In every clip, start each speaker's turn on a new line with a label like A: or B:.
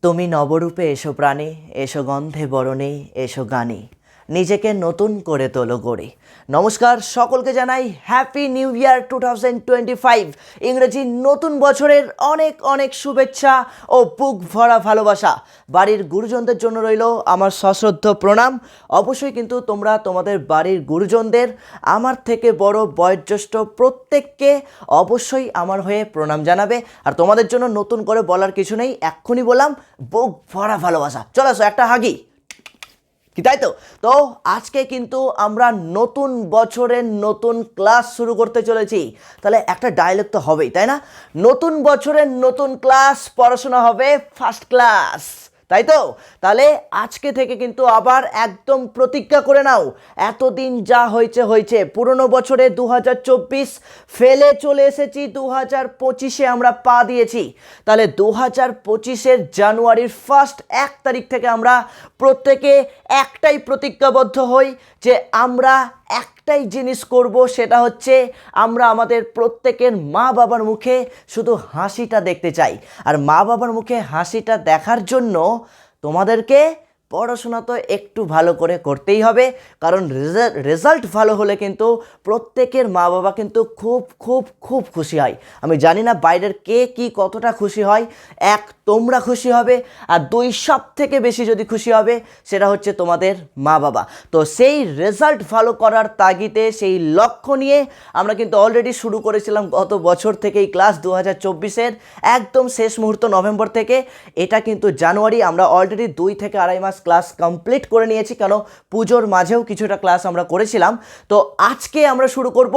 A: তুমি নবরূপে এসো প্রাণে, এসো গন্ধে বরণে, এসো গানে, নিজেকে নতুন করে তোলো গড়ে। নমস্কার, সকলকে জানাই হ্যাপি নিউ ইয়ার 2025। ইংরেজি নতুন বছরের অনেক অনেক শুভেচ্ছা ও বুক ভরা ভালোবাসা। বাড়ির গুরুজনদের জন্য রইল আমার সশ্রদ্ধ প্রণাম। অবশ্যই কিন্তু তোমরা তোমাদের বাড়ির গুরুজনদের, আমার থেকে বড় বয়োজ্যেষ্ঠ প্রত্যেককে অবশ্যই আমার হয়ে প্রণাম জানাবে। আর তোমাদের জন্য নতুন করে বলার কিছু নেই, এক্ষুনি বললাম বুক ভরা ভালোবাসা। চলে আসো, একটা হাগি কি, তাই তো? তো আজকে কিন্তু আমরা নতুন বছরের নতুন ক্লাস শুরু করতে চলেছি। তাহলে একটা ডায়লগ তো হবেই, তাই না? নতুন বছরের নতুন ক্লাস, পড়াশোনা হবে ফার্স্ট ক্লাস, তাই তো? তাহলে আজকে থেকে কিন্তু আবার একদম প্রতিজ্ঞা করে নাও, এতদিন যা হয়েছে হয়েছে। পুরনো বছরে 2024 ফেলে চলে এসেছি, 2025-এ আমরা পা দিয়েছি। তাহলে 2025-এর জানুয়ারির ফার্স্ট 1 তারিখ থেকে আমরা প্রত্যেকে একটাই প্রতিজ্ঞাবদ্ধ হই যে আমরা একটাই জিনিস করব, সেটা হচ্ছে আমরা আমাদের প্রত্যেকের মা বাবার মুখে শুধু হাসিটা দেখতে চাই। আর মা বাবার মুখে হাসিটা দেখার জন্য তোমাদেরকে পড়াশোনা তো একটু ভালো করে করতেই হবে, কারণ রেজাল্ট ভালো হলে কিন্তু প্রত্যেকের মা বাবা কিন্তু খুব খুব খুব খুশি হয়। আমি জানি না বাইরের কে কি কতটা খুশি হয়। এক, তোমরা খুশি হবে, আর দুই, সব থেকে বেশি যদি খুশি হবে সেটা হচ্ছে তোমাদের মা বাবা। তো সেই রেজাল্ট ভালো করার তাগিদে, সেই লক্ষ্য নিয়ে আমরা কিন্তু অলরেডি শুরু করেছিলাম গত বছর থেকেই ক্লাস 2024-এর একদম শেষ মুহূর্ত নভেম্বর থেকে। এটা কিন্তু জানুয়ারি, আমরা অলরেডি 2 থেকে আড়াই মাস ক্লাস কমপ্লিট করে নিয়েছি, কেন পুজোর মাঝেও কিছুটা ক্লাস আমরা করেছিলাম। তো আজকে আমরা শুরু করব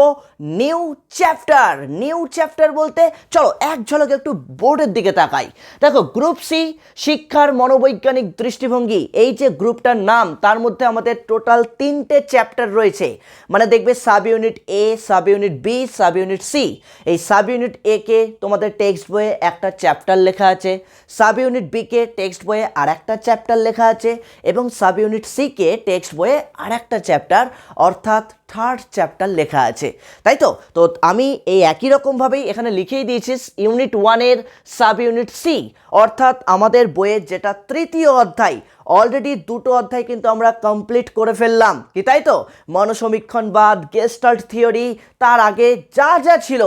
A: নিউ চ্যাপ্টার। নিউ চ্যাপ্টার বলতে চলো এক ঝলক একটু বোর্ডের দিকে তাকাই। দেখো, গ্রুপ সি, শিক্ষার মনোবৈজ্ঞানিক দৃষ্টিভঙ্গি, এই যে গ্রুপটার নাম, তার মধ্যে আমাদের টোটাল 3টে চ্যাপ্টার রয়েছে। মানে দেখবে sub unit A, sub unit B, sub unit C. এই সাব ইউনিট এ কে তোমাদের টেক্সট বইয়ে একটা চ্যাপ্টার লেখা আছে, সাব ইউনিট বি কে টেক্সট বইয়ে আর একটা চ্যাপ্টার লেখা আছে, এবং সাব ইউনিট সি কে টেক্সট বইয়ে আর একটা চ্যাপ্টার, অর্থাৎ থার্ড চ্যাপ্টার লেখা আছে, তাই তো? তো আমি এই একই রকমভাবেই এখানে লিখেই দিয়েছি ইউনিট 1-এর সাব ইউনিট সি, অর্থাৎ আমাদের বইয়ের যেটা তৃতীয় অধ্যায়। অলরেডি 2টো অধ্যায় কিন্তু আমরা কমপ্লিট করে ফেললাম, কি তাই তো? মনসমীক্ষণবাদ, গেস্টাল্ট থিওরি, তার আগে যা যা ছিল,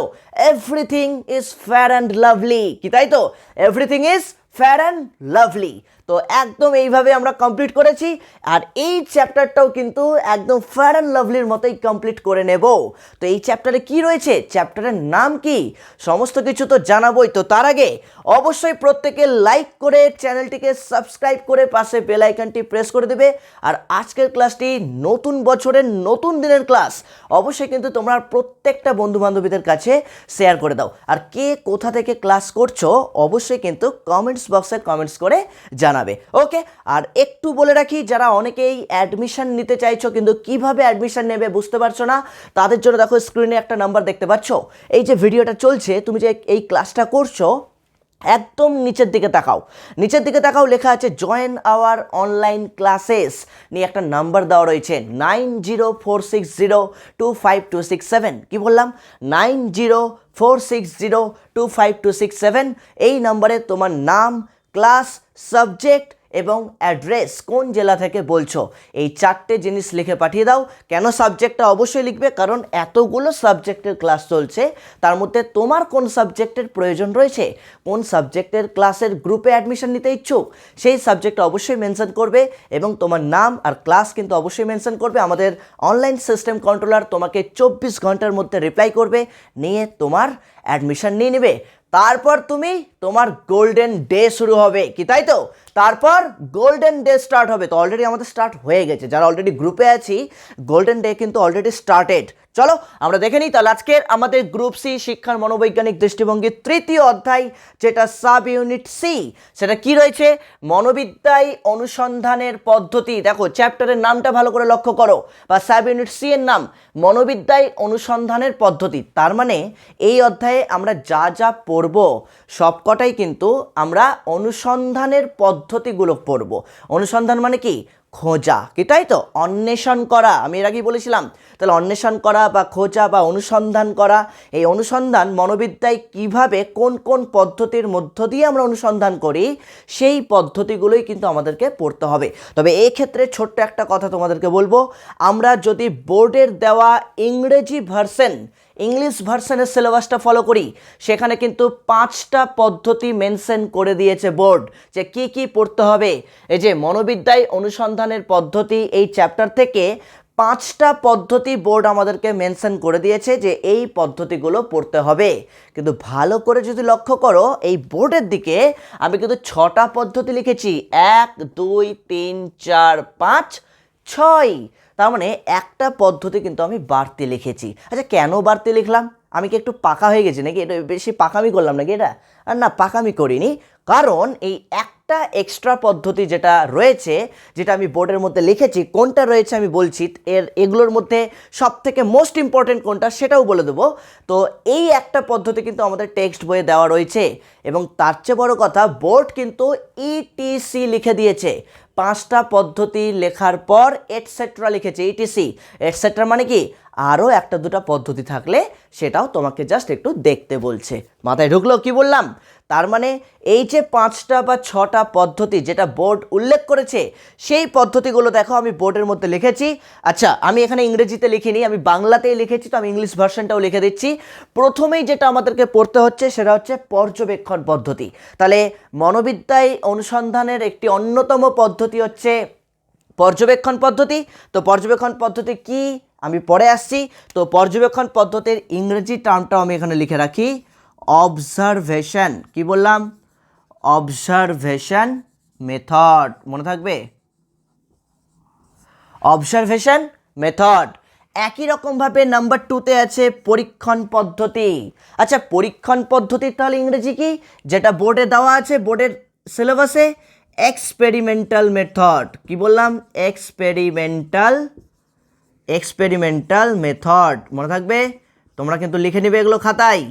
A: everything is fair and lovely, কি তাই তো? Everything is fair and lovely. তো একদম এইভাবে আমরা কমপ্লিট করেছি, আর এই চ্যাপ্টারটাও কিন্তু একদম ফেয়ার অ্যান্ড লাভলির মতোই কমপ্লিট করে নেব। তো এই চ্যাপ্টারে কি রয়েছে, চ্যাপ্টারের নাম কি, সমস্ত কিছু তো জানাবোই। তো তার আগে অবশ্যই প্রত্যেকে লাইক করে চ্যানেলটিকে সাবস্ক্রাইব করে পাশে বেল আইকনটি প্রেস করে দেবে। আর আজকের ক্লাসটি নতুন বছরের নতুন দিনের ক্লাস, অবশ্যই কিন্তু তোমরা প্রত্যেকটা বন্ধু বান্ধবীদের কাছে শেয়ার করে দাও। আর কে কোথা থেকে ক্লাস করছো অবশ্যই কিন্তু কমেন্টস বক্সে কমেন্টস করে জানাবে, ওকে? আর একটু বলে রাখি, যারা অনেকেই অ্যাডমিশন নিতে চাইছো কিন্তু কিভাবে অ্যাডমিশন নেবে বুঝতে পারছো না, তাদের জন্য দেখো স্ক্রিনে একটা নাম্বার দেখতে পাচ্ছ। এই যে ভিডিওটা চলছে, তুমি যে এই ক্লাসটা করছো, একদম নিচের দিকে তাকাও, নিচের দিকে তাকাও, লেখা আছে জয়েন আওয়ার অনলাইন ক্লাসেস, নিয়ে একটা নাম্বার দেওয়া রয়েছে 9046025267। কি বললাম? 9046025267। এই নাম্বারে তোমার নাম, ক্লাস, সাবজেক্ট এবং অ্যাড্রেস, কোন জেলা থেকে বলছো, এই 4টে জিনিস লিখে পাঠিয়ে দাও। কেন সাবজেক্টটা অবশ্যই লিখবে, কারণ এতগুলো সাবজেক্টের ক্লাস চলছে, তার মধ্যে তোমার কোন সাবজেক্টের প্রয়োজন রয়েছে, কোন সাবজেক্টের ক্লাসের গ্রুপে অ্যাডমিশন নিতে ইচ্ছুক, সেই সাবজেক্টটা অবশ্যই মেনশন করবে, এবং তোমার নাম আর ক্লাস কিন্তু অবশ্যই মেনশন করবে। আমাদের অনলাইন সিস্টেম কন্ট্রোলার তোমাকে 24 ঘন্টার মধ্যে রিপ্লাই করবে, নিয়ে তোমার অ্যাডমিশন নিয়ে নেবে। তারপর তুমি, তোমার গোল্ডেন ডে শুরু হবে, কি তাই তো? তারপর গোল্ডেন ডে স্টার্ট হবে। তো অলরেডি আমাদের স্টার্ট হয়ে গেছে, যারা অলরেডি গ্রুপে আছি, গোল্ডেন ডে কিন্তু অলরেডি স্টার্টেড। চলো আমরা দেখে নিই তাহলে আজকের আমাদের গ্রুপ সি, শিক্ষার মনোবৈজ্ঞানিক দৃষ্টিভঙ্গির তৃতীয় অধ্যায়, যেটা সাব ইউনিট সি, সেটা কি রয়েছে, মনোবিদ্যায় অনুসন্ধানের পদ্ধতি। দেখো চ্যাপ্টারের নামটা ভালো করে লক্ষ্য করো, বা সাব ইউনিট সি এর নাম মনোবিদ্যায় অনুসন্ধানের পদ্ধতি। তার মানে এই অধ্যায়ে আমরা যা যা পড়ব সবকটাই কিন্তু আমরা অনুসন্ধানের পদ্ধতিগুলো পড়ব। অনুসন্ধান মানে কি, খোঁজা, কি তাই তো? অন্বেষণ করা, আমি এর আগেই বলেছিলাম। তাহলে অন্বেষণ করা বা খোঁজা বা অনুসন্ধান করা, এই অনুসন্ধান মনোবিদ্যায় কিভাবে কোন কোন পদ্ধতির মধ্য দিয়ে আমরা অনুসন্ধান করি, সেই পদ্ধতিগুলোই কিন্তু আমাদেরকে পড়তে হবে। তবে এই ক্ষেত্রে ছোট্ট একটা কথা তোমাদেরকে বলবো, আমরা যদি বোর্ডের দেওয়া ইংরেজি ভার্সন, ইংলিশ ভার্সনের সিলেবাসটা ফলো করি, সেখানে কিন্তু 5টা পদ্ধতি মেনশন করে দিয়েছে বোর্ড যে কি কি পড়তে হবে। এই যে মনোবিদ্যায় অনুসন্ধানের পদ্ধতি, এই চ্যাপ্টার থেকে 5টা পদ্ধতি বোর্ড আমাদেরকে মেনশন করে দিয়েছে যে এই পদ্ধতিগুলো পড়তে হবে। কিন্তু ভালো করে যদি লক্ষ্য করো এই বোর্ডের দিকে, আমি কিন্তু 6টা পদ্ধতি লিখেছি, 1 2 3 4 5 6। তার মানে একটা পদ্ধতি কিন্তু আমি বাড়তি লিখেছি। আচ্ছা, কেন বাড়তি লিখলাম? আমি কি একটু পাকা হয়ে গেছি নাকি? এটা বেশি পাকামি করলাম নাকি এটা? আর না, পাকামি করিনি। কারণ এই একটা এক্সট্রা পদ্ধতি যেটা রয়েছে, যেটা আমি বোর্ডের মধ্যে লিখেছি, কোনটা রয়েছে আমি বলছি, এগুলোর মধ্যে সব থেকে মোস্ট ইম্পর্টেন্ট কোনটা সেটাও বলে দেবো। তো এই একটা পদ্ধতি কিন্তু আমাদের টেক্সট বইয়ে দেওয়া রয়েছে, এবং তার চেয়ে বড় কথা, বোর্ড কিন্তু ইটিসি লিখে দিয়েছে। 5টা পদ্ধতি লেখার পর এটসেট্রা লিখেছে, ইটিসি। এটসেট্রা মানে কি? আরও একটা দুটা পদ্ধতি থাকলে সেটাও তোমাকে জাস্ট একটু দেখতে বলছে। মাথায় ঢুকলো কি বললাম? তার মানে এই যে 5টা বা 6টা পদ্ধতি যেটা বোর্ড উল্লেখ করেছে, সেই পদ্ধতিগুলো দেখো আমি বোর্ডের মধ্যে লিখেছি। আচ্ছা, আমি এখানে ইংরেজিতে লিখিনি, আমি বাংলাতেই লিখেছি, তো আমি ইংলিশ ভার্সনটাও লিখে দিচ্ছি। প্রথমেই যেটা আমাদেরকে পড়তে হচ্ছে সেটা হচ্ছে পর্যবেক্ষণ পদ্ধতি। তাহলে মনোবিদ্যায় অনুসন্ধানের একটি অন্যতম পদ্ধতি হচ্ছে পর্যবেক্ষণ পদ্ধতি। তো পর্যবেক্ষণ পদ্ধতি কি আমি পরে আসছি। তো পর্যবেক্ষণ পদ্ধতির ইংরেজি টার্মটাও আমি এখানে লিখে রাখি, অবজারভেশন। কি বললাম? অবজারভেশন মেথড, মনে থাকবে? Observation method. একই রকমভাবে নাম্বার 2তে আছে পরীক্ষণ পদ্ধতি। আচ্ছা, পরীক্ষণ পদ্ধতি তাহলে ইংরেজি কি, যেটা বোর্ডে দেওয়া আছে, বোর্ডের সিলেবাসে? Experimental method. কি বললাম? এক্সপেরিমেন্টাল মেথড, মনে থাকবে? তোমরা কিন্তু লিখে নিবে এগুলো খাতায়,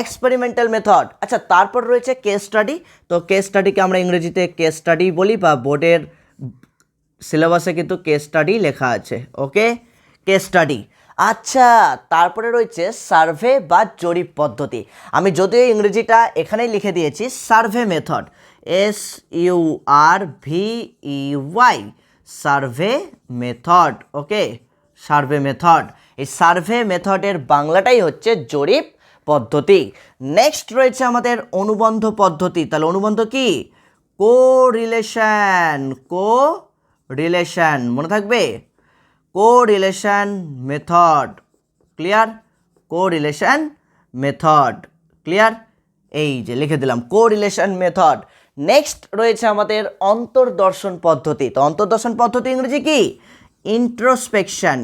A: এক্সপেরিমেন্টাল মেথড। আচ্ছা, তারপর রয়েছে কেস স্টাডি। তো কেস স্টাডিকে আমরা ইংরেজিতে কেস স্টাডি বলি, বা বোর্ডের সিলেবাসে কিন্তু কেস স্টাডি লেখা আছে। ওকে, কেস স্টাডি। আচ্ছা, তারপরে রয়েছে সার্ভে বা জরিপ পদ্ধতি। আমি যদিও ইংরেজিটা এখানেই লিখে দিয়েছি, survey method, SURVEY, survey method. Okay, survey method. এই সার্ভে মেথডের বাংলাটাই হচ্ছে জরিপ পদ্ধতি। নেক্সট রয়েছে আমাদের অনুবন্ধ পদ্ধতি। তাহলে অনুবন্ধ কি? কোরিলেশন, মনে থাকবে? Correlation method. Clear? Correlation method, clear? এই যে লিখে দিলাম কোরিলেশন মেথড। নেক্সট রয়েছে আমাদের অন্তর্দর্শন পদ্ধতি। তো অন্তর্দর্শন পদ্ধতি ইংরেজি কি? ইন্ট্রোস্পেকশন।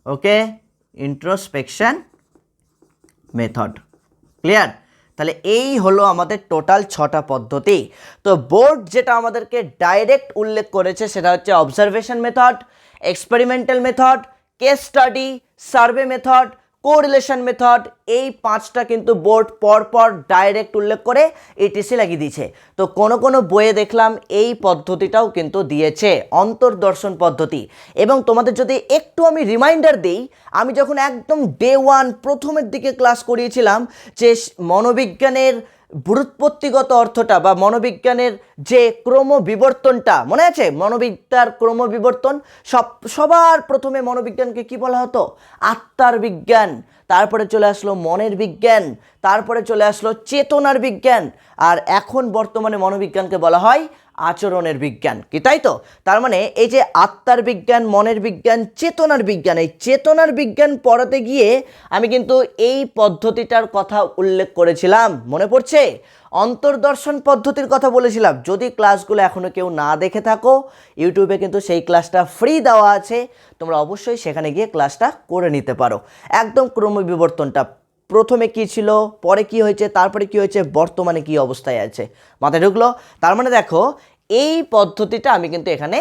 A: ওকে, ইন্ট্রোস্পেকশন মেথড। ক্লিয়ার? তাহলে এই হলো আমাদের টোটাল 6টা পদ্ধতি। তো বোর্ড যেটা আমাদেরকে ডাইরেক্ট উল্লেখ করেছে সেটা হচ্ছে observation method, experimental method, case study, survey method, correlation method. এই 5টা কিন্তু বোর্ড পরপর ডাইরেক্ট উল্লেখ করে ইটিসি লাগিয়ে দিয়েছে। তো কোনো কোনো বইয়ে দেখলাম এই পদ্ধতিটাও কিন্তু দিয়েছে, অন্তর্দর্শন পদ্ধতি। এবং তোমাদের যদি একটু আমি রিমাইন্ডার দিই, আমি যখন একদম ডে 1 প্রথমের দিকে ক্লাস করিয়েছিলাম যে মনোবিজ্ঞানের ব্যুৎপত্তিগত অর্থটা বা মনোবিজ্ঞানের যে ক্রমবিবর্তনটা মনে আছে? মনোবিদ্যার ক্রমবিবর্তন, সবার প্রথমে মনোবিজ্ঞানকে কি বলা হতো? আত্মার বিজ্ঞান। তারপরে চলে আসলো মনের বিজ্ঞান, তারপরে চলে আসলো চেতনার বিজ্ঞান, আর এখন বর্তমানে মনোবিজ্ঞানকে বলা হয় আচরণের বিজ্ঞান। কি তাই তো? তার মানে এই যে আত্মার বিজ্ঞান, মনের বিজ্ঞান, চেতনার বিজ্ঞান, এই চেতনার বিজ্ঞান পড়াতে গিয়ে আমি কিন্তু এই পদ্ধতিটার কথা উল্লেখ করেছিলাম, মনে পড়ছে? অন্তর্দর্শন পদ্ধতির কথা বলেছিলাম। যদি ক্লাসগুলো এখনও কেউ না দেখে থাকো, ইউটিউবে কিন্তু সেই ক্লাসটা ফ্রি দেওয়া আছে, তোমরা অবশ্যই সেখানে গিয়ে ক্লাসটা করে নিতে পারো। একদম ক্রমবিবর্তনটা, প্রথমে কি ছিল, পরে কি হয়েছে, তারপরে কি হয়েছে, বর্তমানে কি অবস্থায় আছে, মাথায় ঢুকলো? তার মানে দেখো এই পদ্ধতিটা আমি কিন্তু এখানে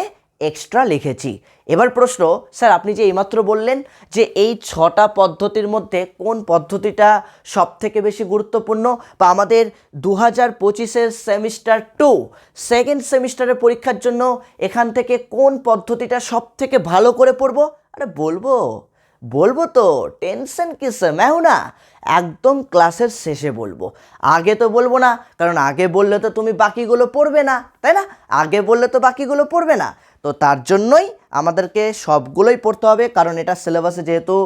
A: এক্সট্রা লিখেছি। এবার প্রশ্ন, স্যার আপনি যে এইমাত্র বললেন যে এই 6টা পদ্ধতির মধ্যে কোন পদ্ধতিটা সবথেকে বেশি গুরুত্বপূর্ণ, বা আমাদের 2025-এর সেমিস্টার 2 সেকেন্ড সেমিস্টারের পরীক্ষার জন্য এখান থেকে কোন পদ্ধতিটা সবথেকে ভালো করে পড়বো? আরে বলবো তো, টেনশন কিসে, मैं हूं না। একদম ক্লাসের শেষে বলবো, আগে তো বলবো না, কারণ আগে বললে তো তুমি বাকিগুলো পড়বে না, তাই না? আগে বললে তো বাকিগুলো পড়বে না, তো তার জন্যই আমাদেরকে সবগুলোই পড়তে হবে, কারণ এটা সিলেবাসে যেহেতু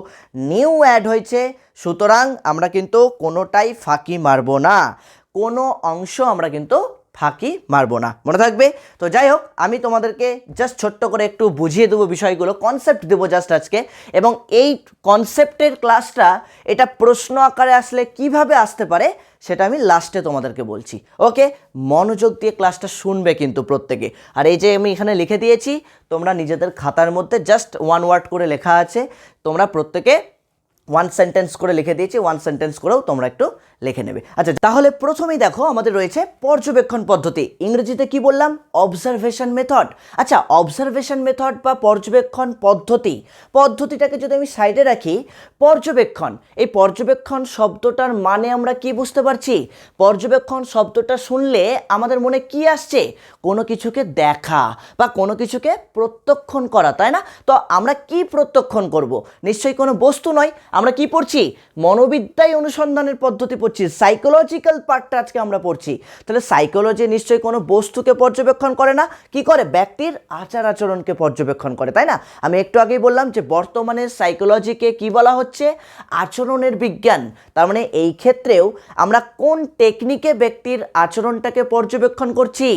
A: নিউ অ্যাড হয়েছে, সুতরাং আমরা কিন্তু কোনোটাই ফাঁকি মারবো না, কোনো অংশ আমরা কিন্তু ফাঁকি মারবো না, মনে থাকবে? তো যাই হোক, আমি তোমাদেরকে জাস্ট ছোট্ট করে একটু বুঝিয়ে দেবো বিষয়গুলো, কনসেপ্ট দেবো জাস্ট আজকে, এবং এই কনসেপ্টের ক্লাসটা এটা প্রশ্ন আকারে আসলে কিভাবে আসতে পারে সেটা আমি লাস্টে তোমাদেরকে বলছি। ওকে, মনোযোগ দিয়ে ক্লাসটা শুনবে কিন্তু প্রত্যেকে। আর এই যে আমি এখানে লিখে দিয়েছি, তোমরা নিজেদের খাতার মধ্যে জাস্ট 1 ওয়ার্ড করে লেখা আছে, তোমরা প্রত্যেকে 1 সেন্টেন্স করে লিখে দিয়েছি, 1 সেন্টেন্স করেও তোমরা একটু লিখে নেবে। আচ্ছা, তাহলে প্রথমেই দেখো আমাদের রয়েছে পর্যবেক্ষণ পদ্ধতি, ইংরেজিতে কি বললাম? Observation method. আচ্ছা, অবজারভেশন মেথড বা পর্যবেক্ষণ পদ্ধতিটাকে যদি আমি সাইডে রাখি, পর্যবেক্ষণ, এই পর্যবেক্ষণ শব্দটার মানে আমরা কি বুঝতে পারছি? পর্যবেক্ষণ শব্দটা শুনলে আমাদের মনে কি আসছে? কোনো কিছুকে দেখা বা কোনো কিছুকে প্রত্যক্ষণ করা, তাই না? তো আমরা কি প্রত্যক্ষণ করব? নিশ্চয়ই কোনো বস্তু নয়। আমরা কি পড়ছি? মনোবিদ্যায় অনুসন্ধানের পদ্ধতি পড়ছি, সাইকোলজিক্যাল পার্টটা আজকে আমরা পড়ছি। তাহলে সাইকোলজি নিশ্চয়ই কোনো বস্তুকে পর্যবেক্ষণ করে না, কি করে? ব্যক্তির আচার আচরণকে পর্যবেক্ষণ করে, তাই না? আমি একটু আগেই বললাম যে বর্তমানে সাইকোলজিকে কি বলা হচ্ছে? আচরণের বিজ্ঞান। তার মানে এই ক্ষেত্রেও আমরা কোন টেকনিকে ব্যক্তির আচরণটাকে পর্যবেক্ষণ করছি,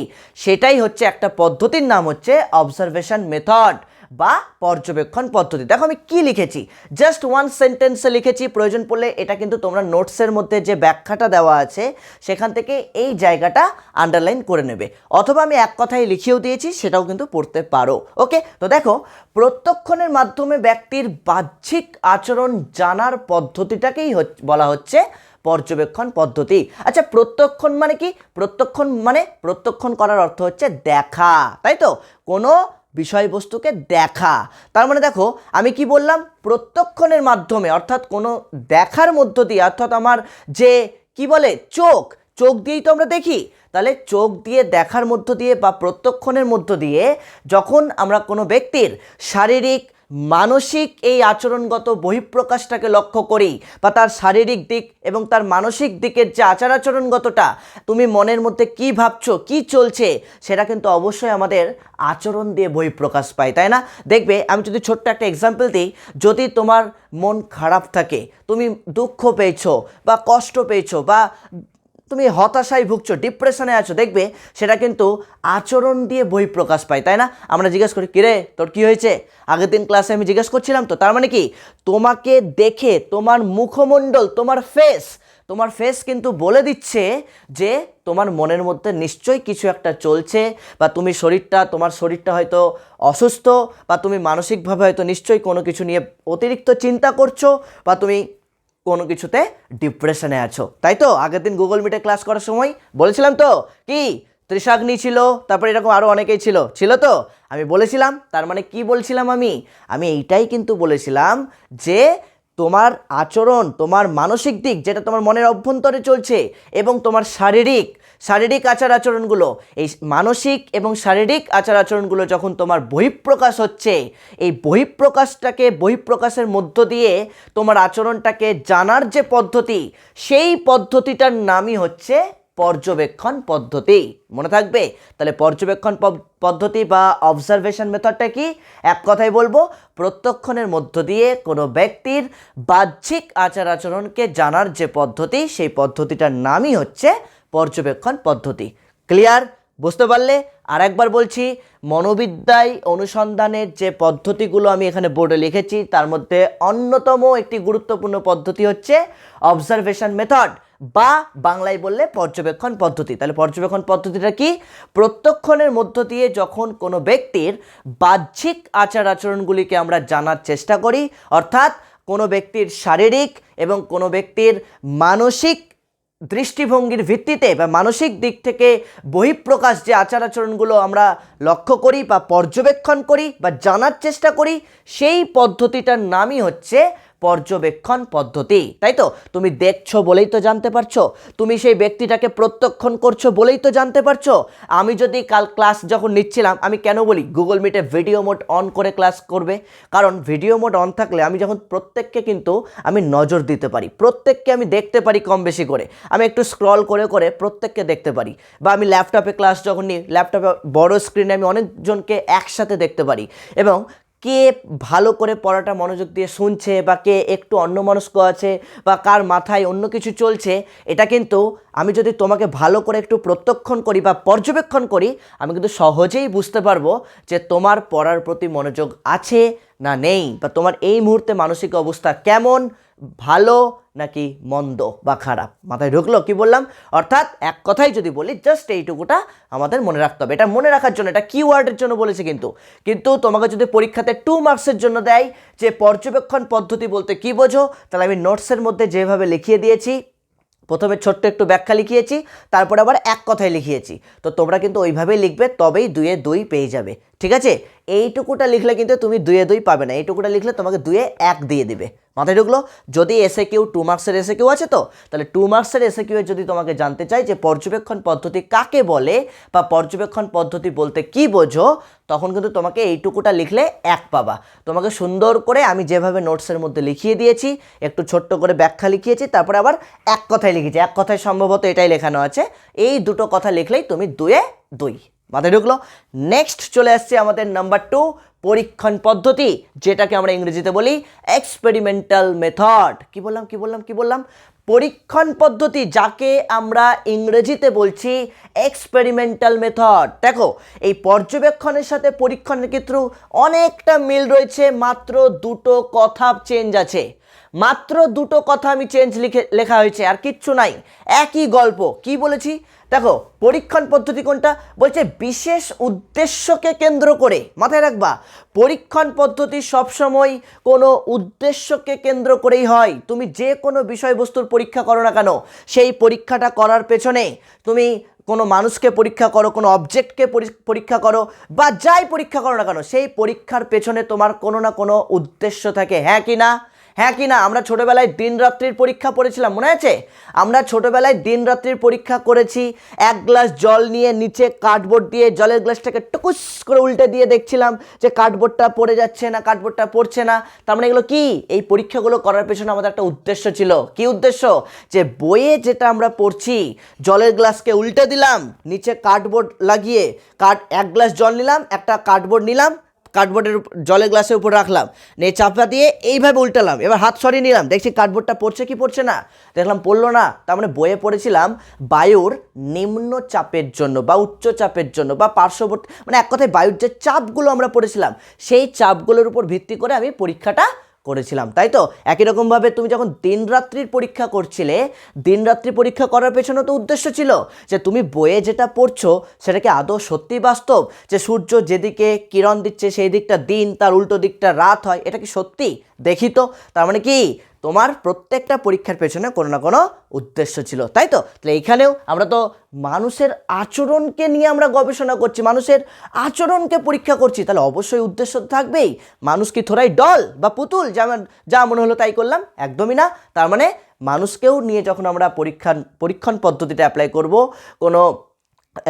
A: সেটাই হচ্ছে একটা পদ্ধতির নাম হচ্ছে অবজারভেশন মেথড বা পর্যবেক্ষণ পদ্ধতি। দেখো আমি কি লিখেছি, জাস্ট 1 সেন্টেন্সে লিখেছি, প্রয়োজন পড়লে এটা কিন্তু তোমরা নোটসের মধ্যে যে ব্যাখ্যাটা দেওয়া আছে সেখান থেকে এই জায়গাটা আন্ডারলাইন করে নেবে, অথবা আমি এক কথায় লিখেও দিয়েছি, সেটাও কিন্তু পড়তে পারো। ওকে, তো দেখো, প্রত্যক্ষণের মাধ্যমে ব্যক্তির বাহ্যিক আচরণ জানার পদ্ধতিটাকেই বলা হচ্ছে পর্যবেক্ষণ পদ্ধতি। আচ্ছা, প্রত্যক্ষণ মানে কি? প্রত্যক্ষণ করার অর্থ হচ্ছে দেখা, তাই তো? কোনো বিষয়বস্তুকে দেখা। তার মানে দেখো আমি কি বললাম? প্রত্যক্ষণের মাধ্যমে, অর্থাৎ কোনো দেখার মধ্য দিয়ে, অর্থাৎ আমার যে কি বলে চোখ দিয়েই তো আমরা দেখি, তাহলে চোখ দিয়ে দেখার মধ্য দিয়ে বা প্রত্যক্ষণের মধ্য দিয়ে যখন আমরা কোনো ব্যক্তির শারীরিক মানসিক এই আচরণগত বহিঃপ্রকাশটাকে লক্ষ্য করি, বা তার শারীরিক দিক এবং তার মানসিক দিকের যে আচার আচরণগতটা, তুমি মনের মধ্যে কি ভাবছো, কি চলছে, সেটা কিন্তু অবশ্যই আমাদের আচরণ দিয়ে বহিঃপ্রকাশ পায়, তাই না? দেখবে, আমি যদি ছোট্ট একটা এক্সাম্পল দিই, যদি তোমার মন খারাপ থাকে, তুমি দুঃখ পেয়েছো বা কষ্ট পেয়েছো বা তুমি হতাশায় ভুগছো, ডিপ্রেশনে আছো, দেখবে সেটা কিন্তু আচরণ দিয়ে বহিঃপ্রকাশ পায়, তাই না? আমরা জিজ্ঞেস করি, কিরে তোর কি হয়েছে? আগের দিন ক্লাসে আমি জিজ্ঞেস করছিলাম তো। তার মানে কি, তোমাকে দেখে তোমার মুখমণ্ডল, তোমার ফেস কিন্তু বলে দিচ্ছে যে তোমার মনের মধ্যে নিশ্চয়ই কিছু একটা চলছে, বা তোমার শরীরটা হয়তো অসুস্থ, বা তুমি মানসিকভাবে হয়তো নিশ্চয়ই কোনো কিছু নিয়ে অতিরিক্ত চিন্তা করছো, বা তুমি কোনো কিছুতে ডিপ্রেশনে আছো, তাই তো? আগের দিন গুগল মিটে ক্লাস করার সময় বলেছিলাম তো, কি ত্রিশাগ্নি ছিল, তারপরে এরকম আরও অনেকেই ছিল তো, আমি বলেছিলাম। তার মানে কি বলছিলাম আমি এইটাই কিন্তু বলেছিলাম যে তোমার আচরণ, তোমার মানসিক দিক, যেটা তোমার মনের অভ্যন্তরে চলছে, এবং তোমার শারীরিক আচার আচরণগুলো, এই মানসিক এবং শারীরিক আচার আচরণগুলো যখন তোমার বহিঃপ্রকাশ হচ্ছে, এই বহিঃপ্রকাশের মধ্য দিয়ে তোমার আচরণটাকে জানার যে পদ্ধতি, সেই পদ্ধতিটার নামই হচ্ছে পর্যবেক্ষণ পদ্ধতি, মনে থাকবে? তাহলে পর্যবেক্ষণ পদ্ধতি বা অবজারভেশন মেথডটা কি? এক কথায় বলবো, প্রত্যক্ষণের মধ্য দিয়ে কোনো ব্যক্তির বাহ্যিক আচার আচরণকে জানার যে পদ্ধতি, সেই পদ্ধতিটার নামই হচ্ছে পর্যবেক্ষণ পদ্ধতি। ক্লিয়ার? বুঝতে পারলে? আর একবার বলছি, মনোবিদ্যায় অনুসন্ধানের যে পদ্ধতিগুলো আমি এখানে বোর্ডে লিখেছি, তার মধ্যে অন্যতম একটি গুরুত্বপূর্ণ পদ্ধতি হচ্ছে অবজারভেশন মেথড, বা বাংলায় বললে পর্যবেক্ষণ পদ্ধতি। তাহলে পর্যবেক্ষণ পদ্ধতিটা কি? প্রত্যক্ষণের মধ্য দিয়ে যখন কোনো ব্যক্তির বাহ্যিক আচার আচরণগুলিকে আমরা জানার চেষ্টা করি, অর্থাৎ কোনো ব্যক্তির শারীরিক এবং কোনো ব্যক্তির মানসিক দৃষ্টিভঙ্গির ভিত্তিতে বা মানসিক দিক থেকে বহিঃপ্রকাশ যে আচার আচরণগুলো আমরা লক্ষ্য করি বা পর্যবেক্ষণ করি বা জানার চেষ্টা করি, সেই পদ্ধতিটার নামই হচ্ছে পর্যবেক্ষণ পদ্ধতি। তাই তো, তুমি দেখছো বলেই তো জানতে পারছো, তুমি সেই ব্যক্তিটাকে প্রত্যক্ষণ করছো বলেই তো জানতে পারছো। আমি যদি কাল ক্লাস যখন নিচ্ছিলাম, আমি কেন বলি গুগল মিটে ভিডিও মোড অন করে ক্লাস করবে, কারণ ভিডিও মোড অন থাকলে আমি যখন প্রত্যেককে কিন্তু আমি নজর দিতে পারি, প্রত্যেককে আমি দেখতে পারি কম বেশি করে, আমি একটু স্ক্রল করে করে প্রত্যেককে দেখতে পারি। বা আমি ল্যাপটপে ক্লাস যখন নিই, ল্যাপটপে বড় স্ক্রিনে আমি অনেকজনকে একসাথে দেখতে পারি, এবং কে ভালো করে পড়াটা মনোযোগ দিয়ে শুনছে বা কে একটু অন্যমনস্ক আছে বা কার মাথায় অন্য কিছু চলছে, এটা কিন্তু আমি যদি তোমাকে ভালো করে একটু প্রত্যক্ষণ করি বা পর্যবেক্ষণ করি, আমি কিন্তু সহজেই বুঝতে পারবো যে তোমার পড়ার প্রতি মনোযোগ আছে না নেই, বা তোমার এই মুহূর্তে মানসিক অবস্থা কেমন, ভালো নাকি মন্দ বা খারাপ। মাথায় ঢুকলো কি বললাম? অর্থাৎ এক কথাই যদি বলি, জাস্ট এইটুকুটা আমাদের মনে রাখতে হবে। এটা মনে রাখার জন্য, এটা কিওয়ার্ডের জন্য বলেছে, কিন্তু তোমাকে যদি পরীক্ষাতে 2 মার্কসের জন্য দেয় যে পর্যবেক্ষণ পদ্ধতি বলতে কি বোঝো, তাহলে আমি নোটসের মধ্যে যেভাবে লিখিয়ে দিয়েছি, প্রথমে ছোট্ট একটু ব্যাখ্যা লিখিয়েছি, তারপর আবার এক কথায় লিখিয়েছি, তো তোমরা কিন্তু ওইভাবেই লিখবে, তবেই 2-এ 2 পেয়ে যাবে। ঠিক আছে, এইটুকুটা লিখলে কিন্তু তুমি 2-এ 2 পাবে না, এইটুকুটা লিখলে তোমাকে 2-এ 1 দিয়ে দিবে। মাথায় ঢুকলো? যদি এসে কিউ 2 মার্কসের এসে কিউ আছে, তো তাহলে 2 মার্কসের এসে কিউ যদি তোমাকে জানতে চাই যে পর্যবেক্ষণ পদ্ধতি কাকে বলে বা পর্যবেক্ষণ পদ্ধতি বলতে কি বোঝো, তখন কিন্তু তোমাকে এইটুকুটা লিখলে 1 পাবা। তোমাকে সুন্দর করে আমি যেভাবে নোটসের মধ্যে লিখিয়ে দিয়েছি, একটু ছোট্ট করে ব্যাখ্যা লিখিয়েছি, তারপরে আবার এক কথায় লিখেছি, এক কথায় সম্ভবত এটাই লেখানো আছে, এই দুটো কথা লিখলেই তুমি 2-এ 2। মাথায় ঢুকলো? নেক্সট চলে আসছে আমাদের নাম্বার 2, পরীক্ষণ পদ্ধতি, যেটাকে আমরা ইংরেজিতে বলি এক্সপেরিমেন্টাল মেথড। কি বললাম? পরীক্ষণ পদ্ধতি, যাকে আমরা ইংরেজিতে বলছি এক্সপেরিমেন্টাল মেথড। দেখো, এই পর্যবেক্ষণের সাথে পরীক্ষণের ক্ষেত্রেও অনেকটা মিল রয়েছে, মাত্র দুটো কথা চেঞ্জ আছে, মাত্র দুটো কথা আমি চেঞ্জ লেখা হয়েছে, আর কিচ্ছু নাই, একই গল্প। কি বলেছি দেখো, পরীক্ষণ পদ্ধতি কোনটা বলছে? বিশেষ উদ্দেশ্যকে কেন্দ্র করে। মাথায় রাখবা, পরীক্ষণ পদ্ধতি সবসময় কোনো উদ্দেশ্যকে কেন্দ্র করেই হয়। তুমি যে কোনো বিষয়বস্তুর পরীক্ষা করো না কেন, সেই পরীক্ষাটা করার পেছনে তুমি কোনো মানুষকে পরীক্ষা করো, কোনো অবজেক্টকে পরীক্ষা করো, বা যাই পরীক্ষা করো না কেন, সেই পরীক্ষার পেছনে তোমার কোনো না কোনো উদ্দেশ্য থাকে। হ্যাঁ কি না? আমরা ছোটোবেলায় দিন রাত্রির পরীক্ষা পড়েছিলাম, মনে আছে? আমরা ছোটোবেলায় দিন রাত্রির পরীক্ষা করেছি, 1 গ্লাস জল নিয়ে নিচে কার্ডবোর্ড দিয়ে জলের গ্লাসটাকে টুকুস করে উল্টে দিয়ে দেখছিলাম যে কার্ডবোর্ডটা পড়ে যাচ্ছে না, কার্ডবোর্ডটা পড়ছে না। তার মানে এগুলো কি? এই পরীক্ষাগুলো করার পেছনে আমাদের একটা উদ্দেশ্য ছিল। কি উদ্দেশ্য? যে বইয়ে যেটা আমরা পড়ছি, জলের গ্লাসকে উল্টে দিলাম, নিচে কার্ডবোর্ড লাগিয়ে 1 গ্লাস জল নিলাম, একটা কার্ডবোর্ড নিলাম, কার্ডবোর্ডের জলের গ্লাসের উপর রাখলাম, নিয়ে চাপা দিয়ে এইভাবে উল্টালাম, এবার হাত সরিয়ে নিলাম, দেখছি কার্ডবোর্ডটা পড়ছে কি পড়ছে না, দেখলাম পড়লো না। তার মানে বইয়ে পড়েছিলাম বায়ুর নিম্ন চাপের জন্য বা উচ্চ চাপের জন্য বা পার্শ্ববর্তী, মানে এক কথায় বায়ুর যে চাপগুলো আমরা পড়েছিলাম, সেই চাপগুলোর উপর ভিত্তি করে আমি পরীক্ষাটা করেছিলাম। তাই তো একই রকমভাবে তুমি যখন দিনরাত্রির পরীক্ষা করছিলে, দিনরাত্রি পরীক্ষা করার পেছনে তো উদ্দেশ্য ছিল যে তুমি বইয়ে যেটা পড়ছো সেটা কি আদৌ সত্যি বাস্তব, যে সূর্য যেদিকে কিরণ দিচ্ছে সেই দিকটা দিন, তার উল্টো দিকটা রাত হয়, এটা কি সত্যি? দেখি তো। তার মানে কি, তোমার প্রত্যেকটা পরীক্ষার পেছনে কোনো না কোনো উদ্দেশ্য ছিল। তাই তো, তাহলে এইখানেও আমরা তো মানুষের আচরণকে নিয়ে আমরা গবেষণা করছি, মানুষের আচরণকে পরীক্ষা করছি, তাহলে অবশ্যই উদ্দেশ্য থাকবেই। মানুষ কি থোড়াই ডল বা পুতুল, যা মনে হলো তাই করলাম? একদমই না। তার মানে মানুষকেও নিয়ে যখন আমরা পরীক্ষণ পদ্ধতিটা অ্যাপ্লাই করব, কোনো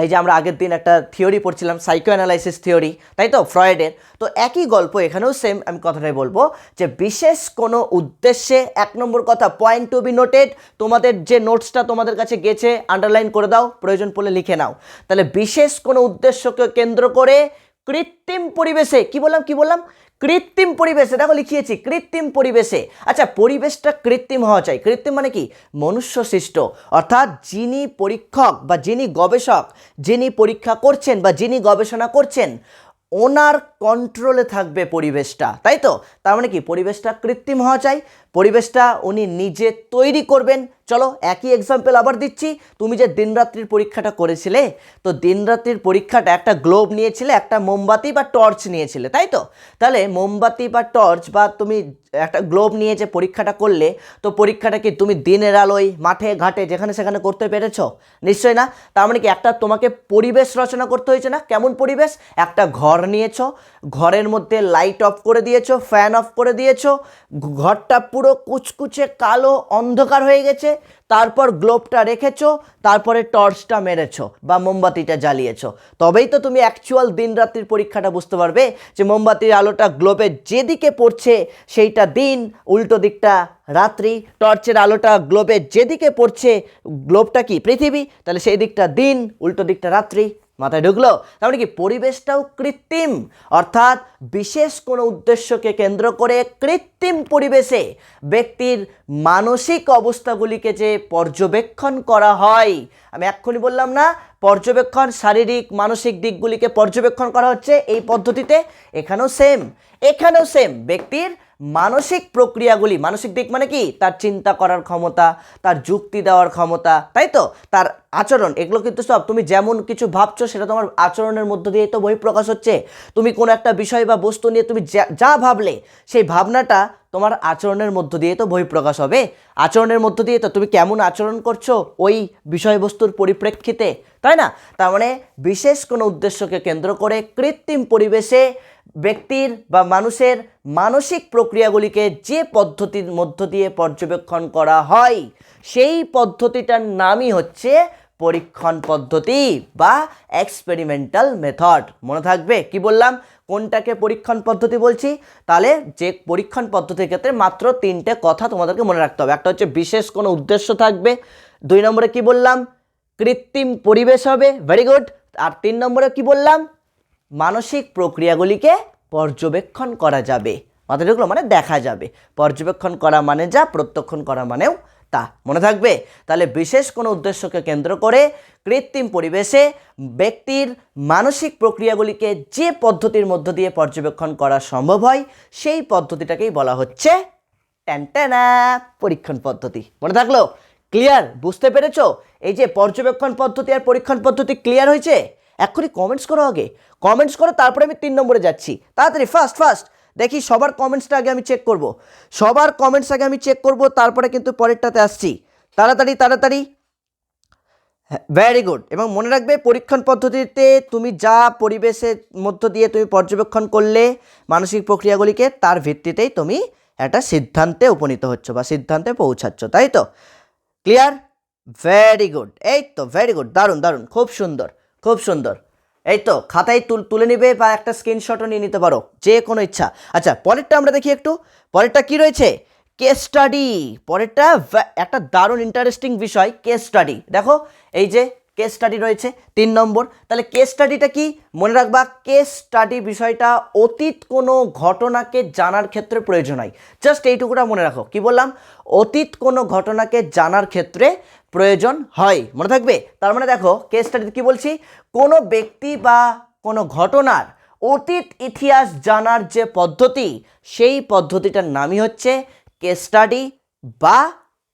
A: এই যে আমরা আগের দিন একটা থিওরি পড়ছিলাম, সাইকো অ্যানালাইসিস থিওরি, তাই তো, ফ্রয়েডের, তো একই গল্প এখানেও সেম। আমি কথাটাই বলবো যে বিশেষ কোনো উদ্দেশ্যে, 1 নম্বর কথা, পয়েন্ট টু বি নোটেড, তোমাদের যে নোটসটা তোমাদের কাছে গেছে আন্ডারলাইন করে দাও, প্রয়োজন পড়লে লিখে নাও। তাহলে বিশেষ কোনো উদ্দেশ্যকে কেন্দ্র করে কৃত্রিম পরিবেশে, কি বললাম? কৃত্রিম পরিবেশে, দেখো লিখিয়েছি কৃত্রিম পরিবেশে। আচ্ছা, পরিবেশটা কৃত্রিম হওয়া চাই। কৃত্রিম মানে কি? মনুষ্য সৃষ্ট। অর্থাৎ যিনি পরীক্ষক বা যিনি গবেষক, যিনি পরীক্ষা করছেন বা যিনি গবেষণা করছেন, ওনার কন্ট্রোলে থাকবে পরিবেশটা। তাই তো, তার মানে কি, পরিবেশটা কৃত্রিম হওয়া চাই, পরিবেশটা উনি নিজে তৈরি করবেন, চলো একই এক্সাম্পল আবার দিচ্ছি। তুমি যে দিনরাত্রির পরীক্ষাটা করেছিলে, তো দিনরাত্রির পরীক্ষাটা একটা গ্লোব নিয়েছিলে, একটা মোমবাতি বা টর্চ নিয়েছিলে, তাই তো? তাহলে মোমবাতি বা টর্চ বা তুমি একটা গ্লোব নিয়ে যে পরীক্ষাটা করলে, তো পরীক্ষাটা কি তুমি দিনের আলোয় মাঠে ঘাটে যেখানে সেখানে করতে পেরেছো? নিশ্চয়ই না। তার মানে কি একটা তোমাকে পরিবেশ রচনা করতে হয়েছে না? কেমন পরিবেশ? একটা ঘর নিয়েছো, ঘরের মধ্যে লাইট অফ করে দিয়েছো, ফ্যান অফ করে দিয়েছো, ঘরটা পুরো কুচকুচে কালো অন্ধকার হয়ে গেছে, তারপর গ্লোবটা রেখেছো, তারপরে টর্চটা মেরেছো বা মোমবাতিটা জ্বালিয়েছো। তবেই তো তুমি অ্যাকচুয়াল দিন রাত্রির পরীক্ষাটা বুঝতে পারবে যে মোমবাতির আলোটা গ্লোবের যেদিকে পড়ছে সেইটা দিন, উল্টো দিকটা রাত্রি। টর্চের আলোটা গ্লোবের যেদিকে পড়ছে, গ্লোবটা কি পৃথিবী, তাহলে সেই দিকটা দিন, উল্টো দিকটা রাত্রি। মাথায় ঢুকলো? তার মানে কি পরিবেশটাও কৃত্রিম, অর্থাৎ বিশেষ কোনো উদ্দেশ্যকে কেন্দ্র করে কৃত্রিম পরিবেশে ব্যক্তির মানসিক অবস্থাগুলিকে যে পর্যবেক্ষণ করা হয়, আমি এক্ষুনি বললাম না পর্যবেক্ষণ, শারীরিক মানসিক দিকগুলিকে পর্যবেক্ষণ করা হচ্ছে এই পদ্ধতিতে। এখানেও সেম ব্যক্তির মানসিক প্রক্রিয়াগুলি, মানসিক দিক মানে কি তার চিন্তা করার ক্ষমতা, তার যুক্তি দেওয়ার ক্ষমতা, তাই তো, তার আচরণ, এগুলো কিন্তু সব তুমি যেমন কিছু ভাবছো সেটা তোমার আচরণের মধ্য দিয়ে তো বহিঃপ্রকাশ হচ্ছে। তুমি কোনো একটা বিষয় বা বস্তু নিয়ে তুমি যা ভাবলে সেই ভাবনাটা তোমার আচরণের মধ্য দিয়ে তো বহিঃপ্রকাশ হবে। আচরণের মধ্য দিয়ে তো তুমি কেমন আচরণ করছো ওই বিষয়বস্তুর পরিপ্রেক্ষিতে, তাই না? তার মানে বিশেষ কোনো উদ্দেশ্যকে কেন্দ্র করে কৃত্রিম পরিবেশে ব্যক্তির বা মানুষের মানসিক প্রক্রিয়াগুলিকে যে পদ্ধতির মধ্য দিয়ে পর্যবেক্ষণ করা হয়, সেই পদ্ধতিটার নামই হচ্ছে পরীক্ষণ পদ্ধতি বা এক্সপেরিমেন্টাল মেথড। মনে থাকবে কি বললাম, কোনটাকে পরীক্ষণ পদ্ধতি বলছি? তাহলে যে পরীক্ষণ পদ্ধতির ক্ষেত্রে মাত্র তিনটে কথা তোমাদেরকে মনে রাখতে হবে। একটা হচ্ছে বিশেষ কোনো উদ্দেশ্য থাকবে, 2 নম্বরে কি বললাম, কৃত্রিম পরিবেশ হবে, ভেরি গুড। আর 3 নম্বরে কি বললাম, মানসিক প্রক্রিয়াগুলিকে পর্যবেক্ষণ করা যাবে। মাথায় ঢুকলো? মানে দেখা যাবে। পর্যবেক্ষণ করা মানে যা, প্রত্যক্ষণ করা মানেও তা। মনে থাকবে? তাহলে বিশেষ কোনো উদ্দেশ্যকে কেন্দ্র করে কৃত্রিম পরিবেশে ব্যক্তির মানসিক প্রক্রিয়াগুলিকে যে পদ্ধতির মধ্য দিয়ে পর্যবেক্ষণ করা সম্ভব হয়, সেই পদ্ধতিটাকেই বলা হচ্ছে ট্যানট্যানা পরীক্ষণ পদ্ধতি। মনে থাকলো? ক্লিয়ার? বুঝতে পেরেছো? এই যে পর্যবেক্ষণ পদ্ধতি আর পরীক্ষণ পদ্ধতি ক্লিয়ার হয়েছে? এক্ষুনি কমেন্টস করো, আগে কমেন্টস করো, তারপরে আমি 3 নম্বরে যাচ্ছি। তাড়াতাড়ি ফাস্ট দেখি সবার কমেন্টসটা আগে আমি চেক করব, সবার কমেন্টস আগে আমি চেক করব, তারপরে কিন্তু পরেরটাতে আসছি। তাড়াতাড়ি। Very good. এবং মনে রাখবে পরীক্ষণ পদ্ধতিতে তুমি যা পরিবেশের মধ্য দিয়ে তুমি পর্যবেক্ষণ করলে মানসিক প্রক্রিয়াগুলিকে, তার ভিত্তিতেই তুমি একটা সিদ্ধান্তে উপনীত হচ্ছ বা সিদ্ধান্তে পৌঁছাচ্ছ, তাই তো? ক্লিয়ার? Very good. এই তো ভেরি গুড, দারুণ, খুব সুন্দর। এই তো খাতায় তুলে নিবে বা একটা স্ক্রিনশটও নিয়ে নিতে পারো, যে কোনো ইচ্ছা। আচ্ছা, পরেরটা আমরা দেখি একটু। পরেরটা কি রয়েছে? Case study. পরেরটা একটা দারুণ ইন্টারেস্টিং বিষয়, কেস স্টাডি। দেখো এই যে কেস স্টাডি রয়েছে 3 নম্বর। তাহলে কেস স্টাডিটা কি? মনে রাখবা, কেস স্টাডি বিষয়টা অতীত কোনো ঘটনাকে জানার ক্ষেত্রে প্রয়োজন হয়। জাস্ট এইটুকুটা মনে রাখো। কি বললাম? অতীত কোনো ঘটনাকে জানার ক্ষেত্রে প্রয়োজন হয়। মনে থাকবে? তার মানে দেখো কেস স্টাডিতে কি বলছি, কোনো ব্যক্তি বা কোনো ঘটনার অতীত ইতিহাস জানার যে পদ্ধতি, সেই পদ্ধতিটার নামই হচ্ছে কেস স্টাডি, বা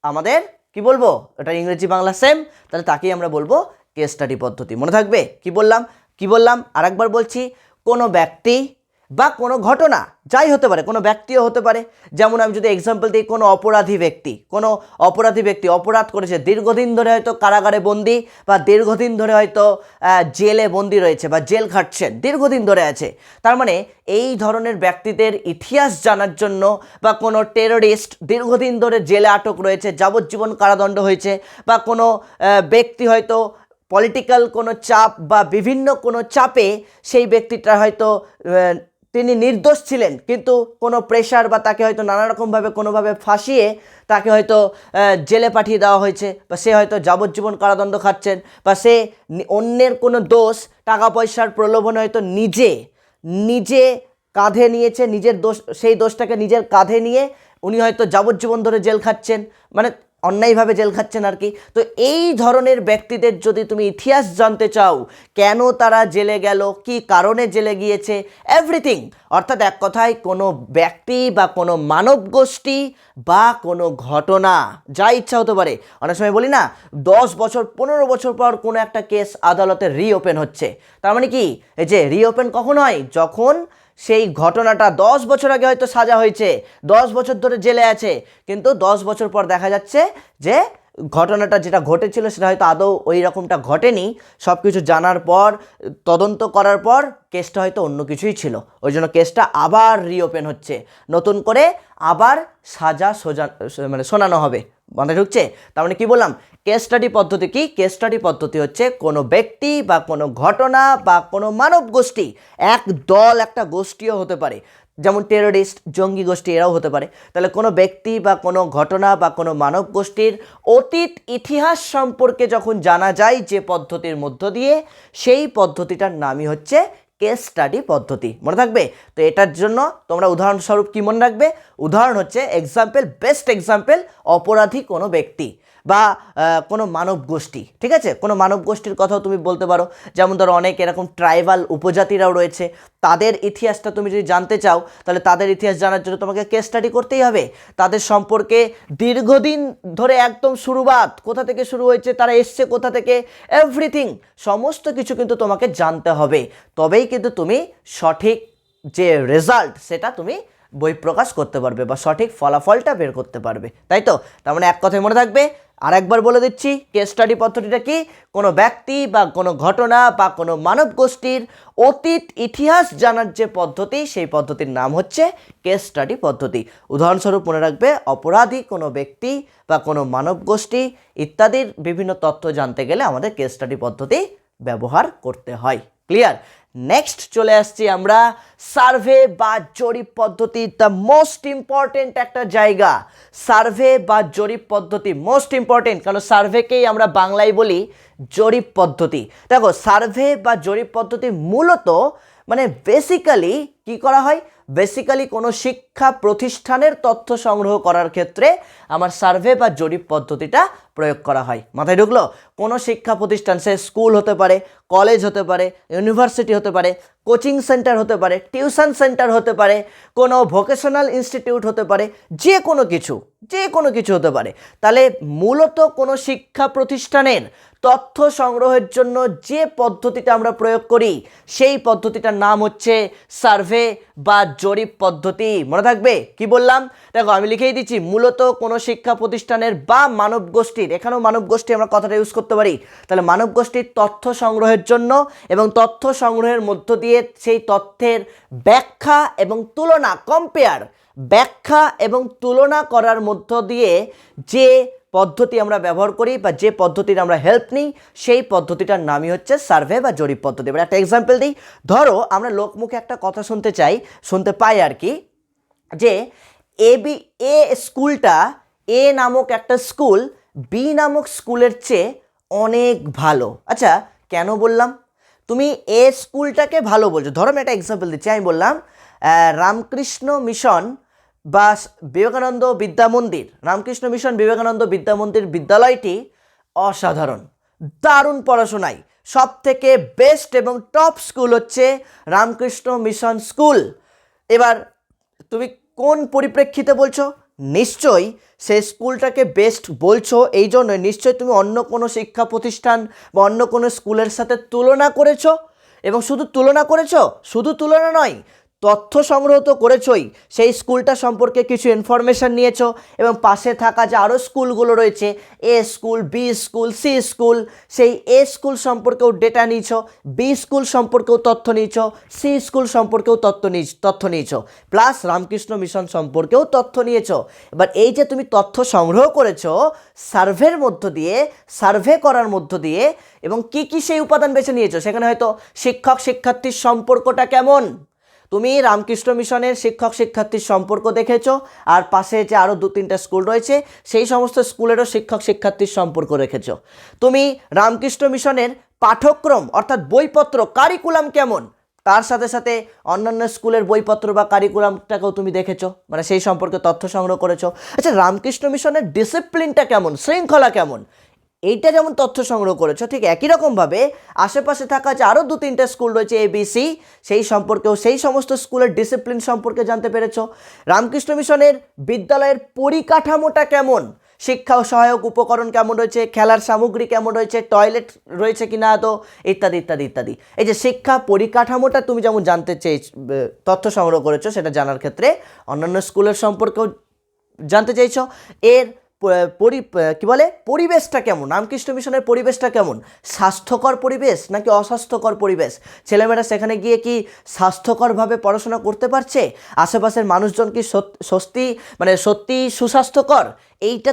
A: আমাদের কি বলবো, এটা ইংরেজি বাংলা সেম, তাহলে তাকেই আমরা বলবো কেস স্টাডি পদ্ধতি। মনে থাকবে? কি বললাম আরেকবার বলছি, কোনো ব্যক্তি বা কোনো ঘটনা যাই হতে পারে, কোনো ব্যক্তিও হতে পারে। যেমন আমি যদি এক্সাম্পল দিই, কোনো অপরাধী ব্যক্তি অপরাধ করেছে, দীর্ঘদিন ধরে হয়তো কারাগারে বন্দি, বা দীর্ঘদিন ধরে হয়তো জেলে বন্দি রয়েছে বা জেল খাটছেন, দীর্ঘদিন ধরে আছে। তার মানে এই ধরনের ব্যক্তিদের ইতিহাস জানার জন্য, বা কোনো টেররিস্ট দীর্ঘদিন ধরে জেলে আটক রয়েছে, যাবজ্জীবন কারাদণ্ড হয়েছে, বা কোনো ব্যক্তি হয়তো পলিটিক্যাল কোনো চাপ বা বিভিন্ন কোনো চাপে সেই ব্যক্তিটা হয়তো তিনি নির্দোষ ছিলেন, কিন্তু কোনো প্রেশার বা তাকে হয়তো নানা রকমভাবে কোনোভাবে ফাঁসিয়ে তাকে হয়তো জেলে পাঠিয়ে দেওয়া হয়েছে, বা সে হয়তো যাবজ্জীবন কারাদণ্ড খাচ্ছেন, বা সে অন্যের কোনো দোষ, টাকা পয়সার প্রলোভনে হয়তো নিজে কাঁধে নিয়েছে, নিজের দোষ, সেই দোষটাকে নিজের কাঁধে নিয়ে উনি হয়তো যাবজ্জীবন ধরে জেল খাচ্ছেন। মানে অন্যায়ভাবে জেল খাচ্ছেন আর কি। তো এই ধরনের ব্যক্তিদের যদি তুমি ইতিহাস জানতে চাও, কেন তারা জেলে গেল, কি কারণে জেলে গিয়েছে, এভরিথিং, অর্থাৎ এক কথায় কোনো ব্যক্তি বা কোনো মানব গোষ্ঠী বা কোনো ঘটনা, যা ইচ্ছা হতে পারে। অনেক সময় বলি না 10 বছর 15 বছর পর কোনো একটা কেস আদালতে রিওপেন হচ্ছে, তার মানে কি, এই যে রিওপেন কখন হয়, যখন সেই ঘটনাটা 10 বছর আগে হয়তো সাজা হয়েছে, 10 বছর ধরে জেলে আছে, কিন্তু 10 বছর পর দেখা যাচ্ছে যে ঘটনাটা যেটা ঘটেছিল সেটা হয়তো আদৌ ওই রকমটা ঘটেনি। সব কিছু জানার পর, তদন্ত করার পর কেসটা হয়তো অন্য কিছুই ছিল, ওই জন্য কেসটা আবার রিওপেন হচ্ছে, নতুন করে আবার সাজা শোনানো হবে। মাথায় ঢুকছে? তার মানে কি বললাম, কেস স্টাডি পদ্ধতি কি? কেস স্টাডি পদ্ধতি হচ্ছে কোনো ব্যক্তি বা কোনো ঘটনা বা কোনো মানব গোষ্ঠী, এক দল, একটা গোষ্ঠীও হতে পারে, যেমন টেরোরিস্ট, জঙ্গি গোষ্ঠী, এরাও হতে পারে। তাহলে কোনো ব্যক্তি বা কোনো ঘটনা বা কোনো মানব গোষ্ঠীর অতীত ইতিহাস সম্পর্কে যখন জানা যায় যে পদ্ধতির মধ্য দিয়ে, সেই পদ্ধতিটার নামই হচ্ছে কেস স্টাডি পদ্ধতি। মনে থাকবে? তো এটার জন্য তোমরা উদাহরণস্বরূপ কি মনে রাখবে? উদাহরণ হচ্ছে এক্সাম্পল, বেস্ট এক্সাম্পল, অপরাধী কোনো ব্যক্তি বা কোনো মানব গোষ্ঠী। ঠিক আছে, কোনো মানব গোষ্ঠীর কথাও তুমি বলতে পারো, যেমন ধরো অনেক এরকম ট্রাইবাল উপজাতিরাও রয়েছে, তাদের ইতিহাসটা তুমি যদি জানতে চাও, তাহলে তাদের ইতিহাস জানার জন্য তোমাকে কেস স্টাডি করতেই হবে। তাদের সম্পর্কে দীর্ঘদিন ধরে একদম শুরুবাত, কোথা থেকে শুরু হয়েছে, তারা এসছে কোথা থেকে, এভরিথিং, সমস্ত কিছু কিন্তু তোমাকে জানতে হবে। তবেই কিন্তু তুমি সঠিক যে রেজাল্ট সেটা তুমি বই প্রকাশ করতে পারবে বা সঠিক ফলাফলটা বের করতে পারবে, তাই তো? তার মানে এক কথায় মনে থাকবে, আর একবার বলে দিচ্ছি, কেস স্টাডি পদ্ধতিটা কি? কোনো ব্যক্তি বা কোনো ঘটনা বা কোনো মানব গোষ্ঠীর অতীত ইতিহাস জানার যে পদ্ধতি, সেই পদ্ধতির নাম হচ্ছে কেস স্টাডি পদ্ধতি। উদাহরণস্বরূপ মনে রাখবে, অপরাধী কোনো ব্যক্তি বা কোনো মানব গোষ্ঠী ইত্যাদির বিভিন্ন তথ্য জানতে গেলে আমাদের কেস স্টাডি পদ্ধতি ব্যবহার করতে হয়। ক্লিয়ার? নেক্সট চলে আসছি আমরা সার্ভে বা জরিপ পদ্ধতি, দ্য মোস্ট ইম্পর্টেন্ট একটা জায়গা। সার্ভে বা জরিপ পদ্ধতি মোস্ট ইম্পর্টেন্ট, কারণ সার্ভেকেই আমরা বাংলায় বলি জরিপ পদ্ধতি। দেখো, সার্ভে বা জরিপ পদ্ধতি মূলত মানে বেসিক্যালি কি করা হয়, বেসিক্যালি কোনো শিক্ষা প্রতিষ্ঠানের তথ্য সংগ্রহ করার ক্ষেত্রে আমার সার্ভে বা জরিপ পদ্ধতিটা প্রয়োগ করা হয়। মাথায় ঢুকলো? কোনো শিক্ষা প্রতিষ্ঠান, সে স্কুল হতে পারে, কলেজ হতে পারে, ইউনিভার্সিটি হতে পারে, কোচিং সেন্টার হতে পারে, টিউশন সেন্টার হতে পারে, কোনো ভোকেশনাল ইনস্টিটিউট হতে পারে, যে কোনো কিছু হতে পারে। তাহলে মূলত কোনো শিক্ষা প্রতিষ্ঠানের তথ্য সংগ্রহের জন্য যে পদ্ধতিটা আমরা প্রয়োগ করি, সেই পদ্ধতিটার নাম হচ্ছে সার্ভে বা জরিপ পদ্ধতি। মনে থাকবে কি বললাম? দেখো, আমি লিখেই দিচ্ছি, মূলত কোনো শিক্ষা প্রতিষ্ঠানের বা মানব গোষ্ঠীর, এখানেও মানব গোষ্ঠী আমরা কথাটা ইউজ করতে পারি। তাহলে মানব গোষ্ঠীর তথ্য সংগ্রহের জন্য এবং তথ্য সংগ্রহের মধ্য দিয়ে সেই তথ্যের ব্যাখ্যা এবং তুলনা, ব্যাখ্যা এবং তুলনা করার মধ্য দিয়ে যে পদ্ধতি আমরা ব্যবহার করি বা যে পদ্ধতির আমরা হেল্প নিই, সেই পদ্ধতিটার নামই হচ্ছে সার্ভে বা জরিপ পদ্ধতি। এবার একটা এক্সাম্পল দিই। ধরো আমরা লোকমুখে একটা কথা শুনতে পাই আর কি, যে এ স্কুলটা, এ নামক একটা স্কুল বি নামক স্কুলের চেয়ে অনেক ভালো। আচ্ছা, কেন বললাম? তুমি এ স্কুলটাকে ভালো বলছো, ধরো আমি একটা এক্সাম্পল দিচ্ছি। আমি বললাম রামকৃষ্ণ মিশন বা বিবেকানন্দ বিদ্যা মন্দির, রামকৃষ্ণ মিশন বিবেকানন্দ বিদ্যা মন্দির বিদ্যালয়টি অসাধারণ, দারুণ পড়াশোনায়, সব থেকে বেস্ট এবং টপ স্কুল হচ্ছে রামকৃষ্ণ মিশন স্কুল। এবার তুমি কোন পরিপ্রেক্ষিতে বলছো? নিশ্চয়ই সেই স্কুলটাকে বেস্ট বলছো এই জন্যই, নিশ্চয়ই তুমি অন্য কোনো শিক্ষা প্রতিষ্ঠান বা অন্য কোনো স্কুলের সাথে তুলনা করেছো, এবং শুধু তুলনা নয়, তথ্য সংগ্রহ তো করেছই, সেই স্কুলটা সম্পর্কে কিছু ইনফরমেশান নিয়েছো, এবং পাশে থাকা যে আরও স্কুলগুলো রয়েছে, A school, B school, C school, সেই এ স্কুল সম্পর্কেও ডেটা নিয়েছো, বি স্কুল সম্পর্কেও তথ্য নিয়েছো, সি স্কুল সম্পর্কেও তথ্য নিয়েছো, প্লাস রামকৃষ্ণ মিশন সম্পর্কেও তথ্য নিয়েছো। এবার এই যে তুমি তথ্য সংগ্রহ করেছো সার্ভে করার মধ্য দিয়ে, এবং কি সেই উপাদান বেছে নিয়েছো, সেখানে হয়তো শিক্ষক শিক্ষার্থীর সম্পর্কটা কেমন, তুমি রামকৃষ্ণ মিশনের শিক্ষক শিক্ষার্থীর সম্পর্ক দেখেছো, আর পাশে যে আরও 2-3টা স্কুল রয়েছে সেই সমস্ত স্কুলেরও শিক্ষক শিক্ষার্থীর সম্পর্ক রেখেছো। তুমি রামকৃষ্ণ মিশনের পাঠ্যক্রম অর্থাৎ বইপত্র, কারিকুলাম কেমন, তার সাথে সাথে অন্যান্য স্কুলের বইপত্র বা কারিকুলামটাকেও তুমি দেখেছো, মানে সেই সম্পর্কে তথ্য সংগ্রহ করেছো। আচ্ছা, রামকৃষ্ণ মিশনের ডিসিপ্লিনটা কেমন, শৃঙ্খলা কেমন, এইটা যেমন তথ্য সংগ্রহ করেছো, ঠিক একই রকমভাবে আশেপাশে থাকা যে আরও 2-3টে স্কুল রয়েছে ABC, সেই সম্পর্কেও সেই সমস্ত স্কুলের ডিসিপ্লিন সম্পর্কে জানতে পেরেছো। রামকৃষ্ণ মিশনের বিদ্যালয়ের পরিকাঠামোটা কেমন, শিক্ষা ও সহায়ক উপকরণ কেমন রয়েছে, খেলার সামগ্রী কেমন রয়েছে, টয়লেট রয়েছে কিনা তো, ইত্যাদি ইত্যাদি ইত্যাদি। এই যে শিক্ষা পরিকাঠামোটা তুমি যেমন জানতে তথ্য সংগ্রহ করেছো, সেটা জানার ক্ষেত্রে অন্যান্য স্কুলের সম্পর্কেও জানতে চাইছো। এর কি বলে পরিবেশটা কেমন, রামকৃষ্ণ মিশনের পরিবেশটা কেমন, স্বাস্থ্যকর পরিবেশ নাকি অস্বাস্থ্যকর পরিবেশ, ছেলেমেয়েরা সেখানে গিয়ে কি স্বাস্থ্যকরভাবে পড়াশোনা করতে পারছে, আশেপাশের মানুষজন কি সত্যি সুস্বাস্থ্যকর, এইটা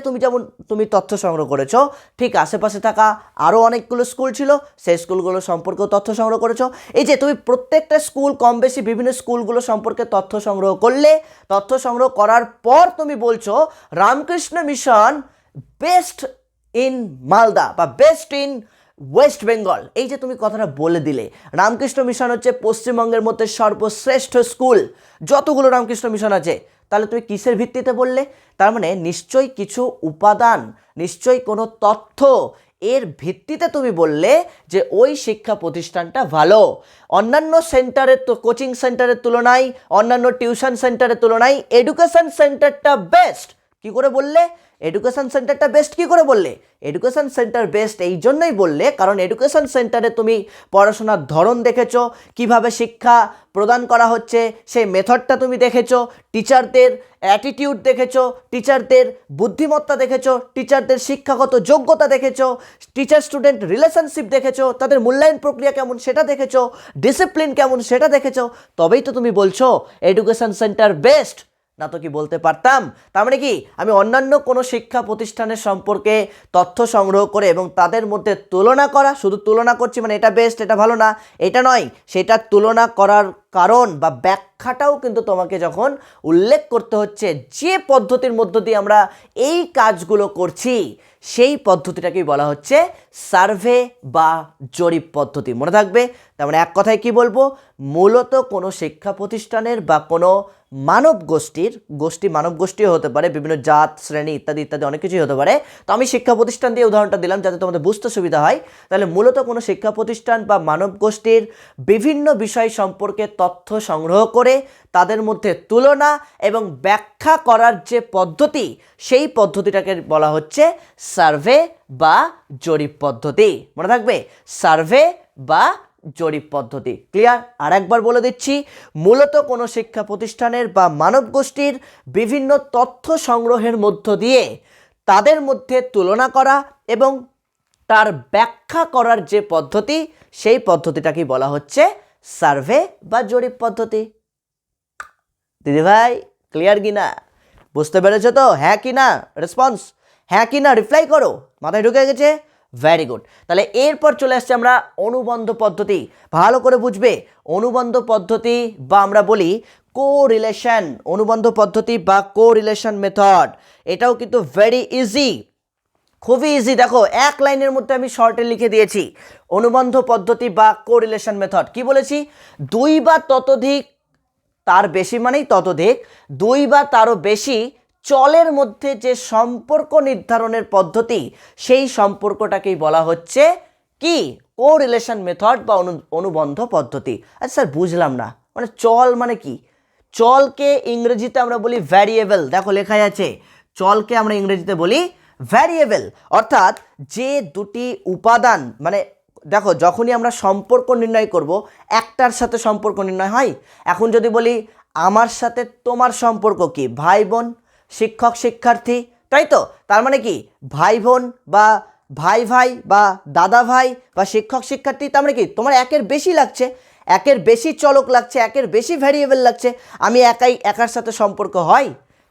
A: তুমি তথ্য সংগ্রহ করেছো। ঠিক আশেপাশে থাকা আরও অনেকগুলো স্কুল ছিল, সেই স্কুলগুলো সম্পর্কেও তথ্য সংগ্রহ করেছো। এই যে তুমি প্রত্যেকটা স্কুল কম বেশি বিভিন্ন স্কুলগুলো সম্পর্কে তথ্য সংগ্রহ করলে, তথ্য সংগ্রহ করার পর তুমি বলছো Ramakrishna mission best in Malda বা বেস্ট ইন ওয়েস্ট বেঙ্গল। এই যে তুমি কথাটা বলে দিলে, রামকৃষ্ণ মিশন হচ্ছে পশ্চিমবঙ্গের মধ্যে সর্বশ্রেষ্ঠ স্কুল যতগুলো রামকৃষ্ণ মিশন আছে, তাহলে তুমি কিসের ভিত্তিতে বললে? তার মানে নিশ্চয়ই কিছু উপাদান, নিশ্চয়ই কোনো তথ্য, এর ভিত্তিতে তুমি বললে যে ওই শিক্ষা প্রতিষ্ঠানটা ভালো। অন্যান্য সেন্টারের তো কোচিং সেন্টারের তুলনায়, অন্যান্য টিউশন সেন্টারের তুলনায় এডুকেশন সেন্টারটা বেস্ট। কি করে বললে এডুকেশন সেন্টারটা বেস্ট? কি করে বললে এডুকেশন সেন্টার বেস্ট? এই জন্যই বললে কারণ এডুকেশন সেন্টারে তুমি পড়াশোনার ধরন দেখেছো, কিভাবে শিক্ষা প্রদান করা হচ্ছে সেই মেথডটা তুমি দেখেছো, টিচারদের অ্যাটিটিউড দেখেছো, টিচারদের বুদ্ধিমত্তা দেখেছো, টিচারদের শিক্ষাগত যোগ্যতা দেখেছো, টিচার স্টুডেন্ট রিলেশনশিপ দেখেছো, তাদের মূল্যায়ন প্রক্রিয়া কেমন সেটা দেখেছো, ডিসিপ্লিন কেমন সেটা দেখেছো, তবেই তো তুমি বলছো এডুকেশন সেন্টার বেস্ট। না তো কি বলতে পারতাম? তার মানে কি আমি অন্যান্য কোনো শিক্ষা প্রতিষ্ঠানের সম্পর্কে তথ্য সংগ্রহ করে এবং তাদের মধ্যে তুলনা করা, শুধু তুলনা করছি মানে এটা বেস্ট এটা ভালো না, এটা নয়, সেটা তুলনা করার কারণ বা ব্যাখ্যাটাও কিন্তু তোমাকে যখন উল্লেখ করতে হচ্ছে, যে পদ্ধতির মধ্য দিয়ে আমরা এই কাজগুলো করছি সেই পদ্ধতিটাকেই বলা হচ্ছে সার্ভে বা জরিপ পদ্ধতি। মনে থাকবে? তার মানে এক কথায় কি বলবো, মূলত কোনো শিক্ষা প্রতিষ্ঠানের বা কোনো মানব গোষ্ঠীও হতে পারে, বিভিন্ন জাত শ্রেণী ইত্যাদি ইত্যাদি অনেক কিছুই হতে পারে। তো আমি শিক্ষা প্রতিষ্ঠান দিয়ে উদাহরণটা দিলাম যাতে তোমাদের বুঝতে সুবিধা হয়। তাহলে মূলত কোনো শিক্ষা প্রতিষ্ঠান বা মানব গোষ্ঠীর বিভিন্ন বিষয় সম্পর্কে তথ্য সংগ্রহ করে তাদের মধ্যে তুলনা এবং ব্যাখ্যা করার যে পদ্ধতি, সেই পদ্ধতিটাকে বলা হচ্ছে সার্ভে বা জরিপ পদ্ধতি। মনে থাকবে, সার্ভে বা জরিপ পদ্ধতি। ক্লিয়ার? আর একবার বলে দিচ্ছি, মূলত কোনো শিক্ষা প্রতিষ্ঠানের বা মানব গোষ্ঠীর বিভিন্ন তথ্য সংগ্রহের মধ্য দিয়ে তাদের মধ্যে তুলনা করা এবং তার ব্যাখ্যা করার যে পদ্ধতি, সেই পদ্ধতিটাকেই বলা হচ্ছে সার্ভে বা জরিপ পদ্ধতি। দিদি ভাই ক্লিয়ার কি না? বুঝতে পেরেছো তো? হ্যাঁ কি না রেসপন্স, হ্যাঁ কি না রিপ্লাই করো। মাথায় ঢুকে গেছে? Very good. তাহলে এরপর চলে আসছে আমরা অনুবন্ধ পদ্ধতি। ভালো করে বুঝবে, অনুবন্ধ পদ্ধতি বা আমরা বলি কোরিলেশন, অনুবন্ধ পদ্ধতি বা কোরিলেশন মেথড, এটাও কিন্তু ভেরি ইজি, খুবই ইজি। দেখো এক লাইনের মধ্যে আমি শর্টে লিখে দিয়েছি অনুবন্ধ পদ্ধতি বা কোরিলেশন মেথড। কি বলেছি? দুই বা ততোধিক, তার বেশি মানেই ততোধিক, দুই বা তারও বেশি চলের মধ্যে যে সম্পর্ক নির্ধারণের পদ্ধতি, সেই সম্পর্কটাকেই বলা হচ্ছে কি কোরিলেশন মেথড বা অনুবন্ধ পদ্ধতি। আচ্ছা স্যার বুঝলাম না, মানে চল মানে কি? চলকে ইংরেজিতে আমরা বলি ভ্যারিয়েবল। দেখো লেখাই আছে, চলকে আমরা ইংরেজিতে বলি ভ্যারিয়েবল, অর্থাৎ যে দুটি উপাদান, মানে দেখো যখনই আমরা সম্পর্ক নির্ণয় করব, একটার সাথে সম্পর্ক নির্ণয় হয়। এখন যদি বলি আমার সাথে তোমার সম্পর্ক কি, ভাই বোন, শিক্ষক শিক্ষার্থী, তাই তো? তার মানে কি ভাই বোন বা ভাই ভাই বা দাদা ভাই বা শিক্ষক শিক্ষার্থী, তার মানে কি তোমার একের বেশি লাগছে, একের বেশি চলক লাগছে, একের বেশি ভ্যারিয়েবল লাগছে। আমি একার সাথে সম্পর্ক হয়?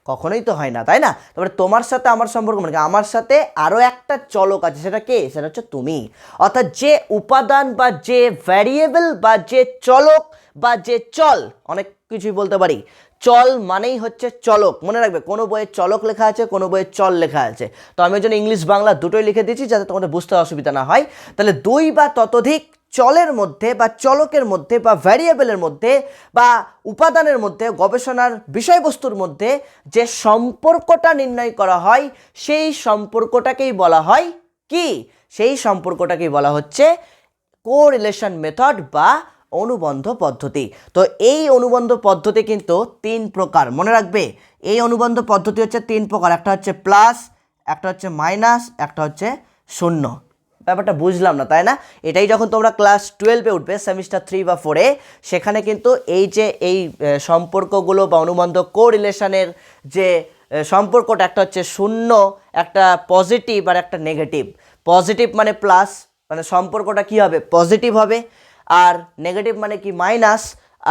A: কখনোই তো হয় না, তাই না? তারপরে তোমার সাথে আমার সম্পর্ক মানে আমার সাথে আরও একটা চলক আছে, সেটা কে? সেটা হচ্ছে তুমি। অর্থাৎ যে উপাদান বা যে ভ্যারিয়েবল বা যে চলক বা যে চল, অনেক কিছুই বলতে পারি, চল মানেই হচ্ছে চলক। মনে রাখবে, কোনো বইয়ে চলক লেখা আছে, কোনো বইয়ে চল লেখা আছে। তো আমি ওই জন্য ইংলিশ বাংলা দুটোই লিখে দিয়েছি যাতে তোমাদের বুঝতে অসুবিধা না হয়। তাহলে দুই বা ততোধিক চলের মধ্যে বা চলকের মধ্যে বা ভ্যারিয়েবলের মধ্যে বা উপাদানের মধ্যে গবেষণার বিষয়বস্তুর মধ্যে যে সম্পর্কটা নির্ণয় করা হয় সেই সম্পর্কটাকেই বলা হয় কি? সেই সম্পর্কটাকেই বলা হচ্ছে কোরিলেশন মেথড বা অনুবন্ধ পদ্ধতি। তো এই অনুবন্ধ পদ্ধতি কিন্তু 3 প্রকার, মনে রাখবে। এই অনুবন্ধ পদ্ধতি হচ্ছে 3 প্রকার, একটা হচ্ছে প্লাস, একটা হচ্ছে মাইনাস, একটা হচ্ছে শূন্য। ব্যাপারটা বুঝলাম না, তাই না? এটাই যখন তোমরা ক্লাস 12-এ উঠবে, সেমিস্টার 3 বা 4-এ, সেখানে কিন্তু এই যে এই সম্পর্কগুলো বা অনুবন্ধ কোরিলেশনের যে সম্পর্কটা, একটা হচ্ছে শূন্য, একটা পজিটিভ আর একটা নেগেটিভ। পজিটিভ মানে প্লাস, মানে সম্পর্কটা কি হবে? পজিটিভ হবে। আর নেগেটিভ মানে কি? মাইনাস।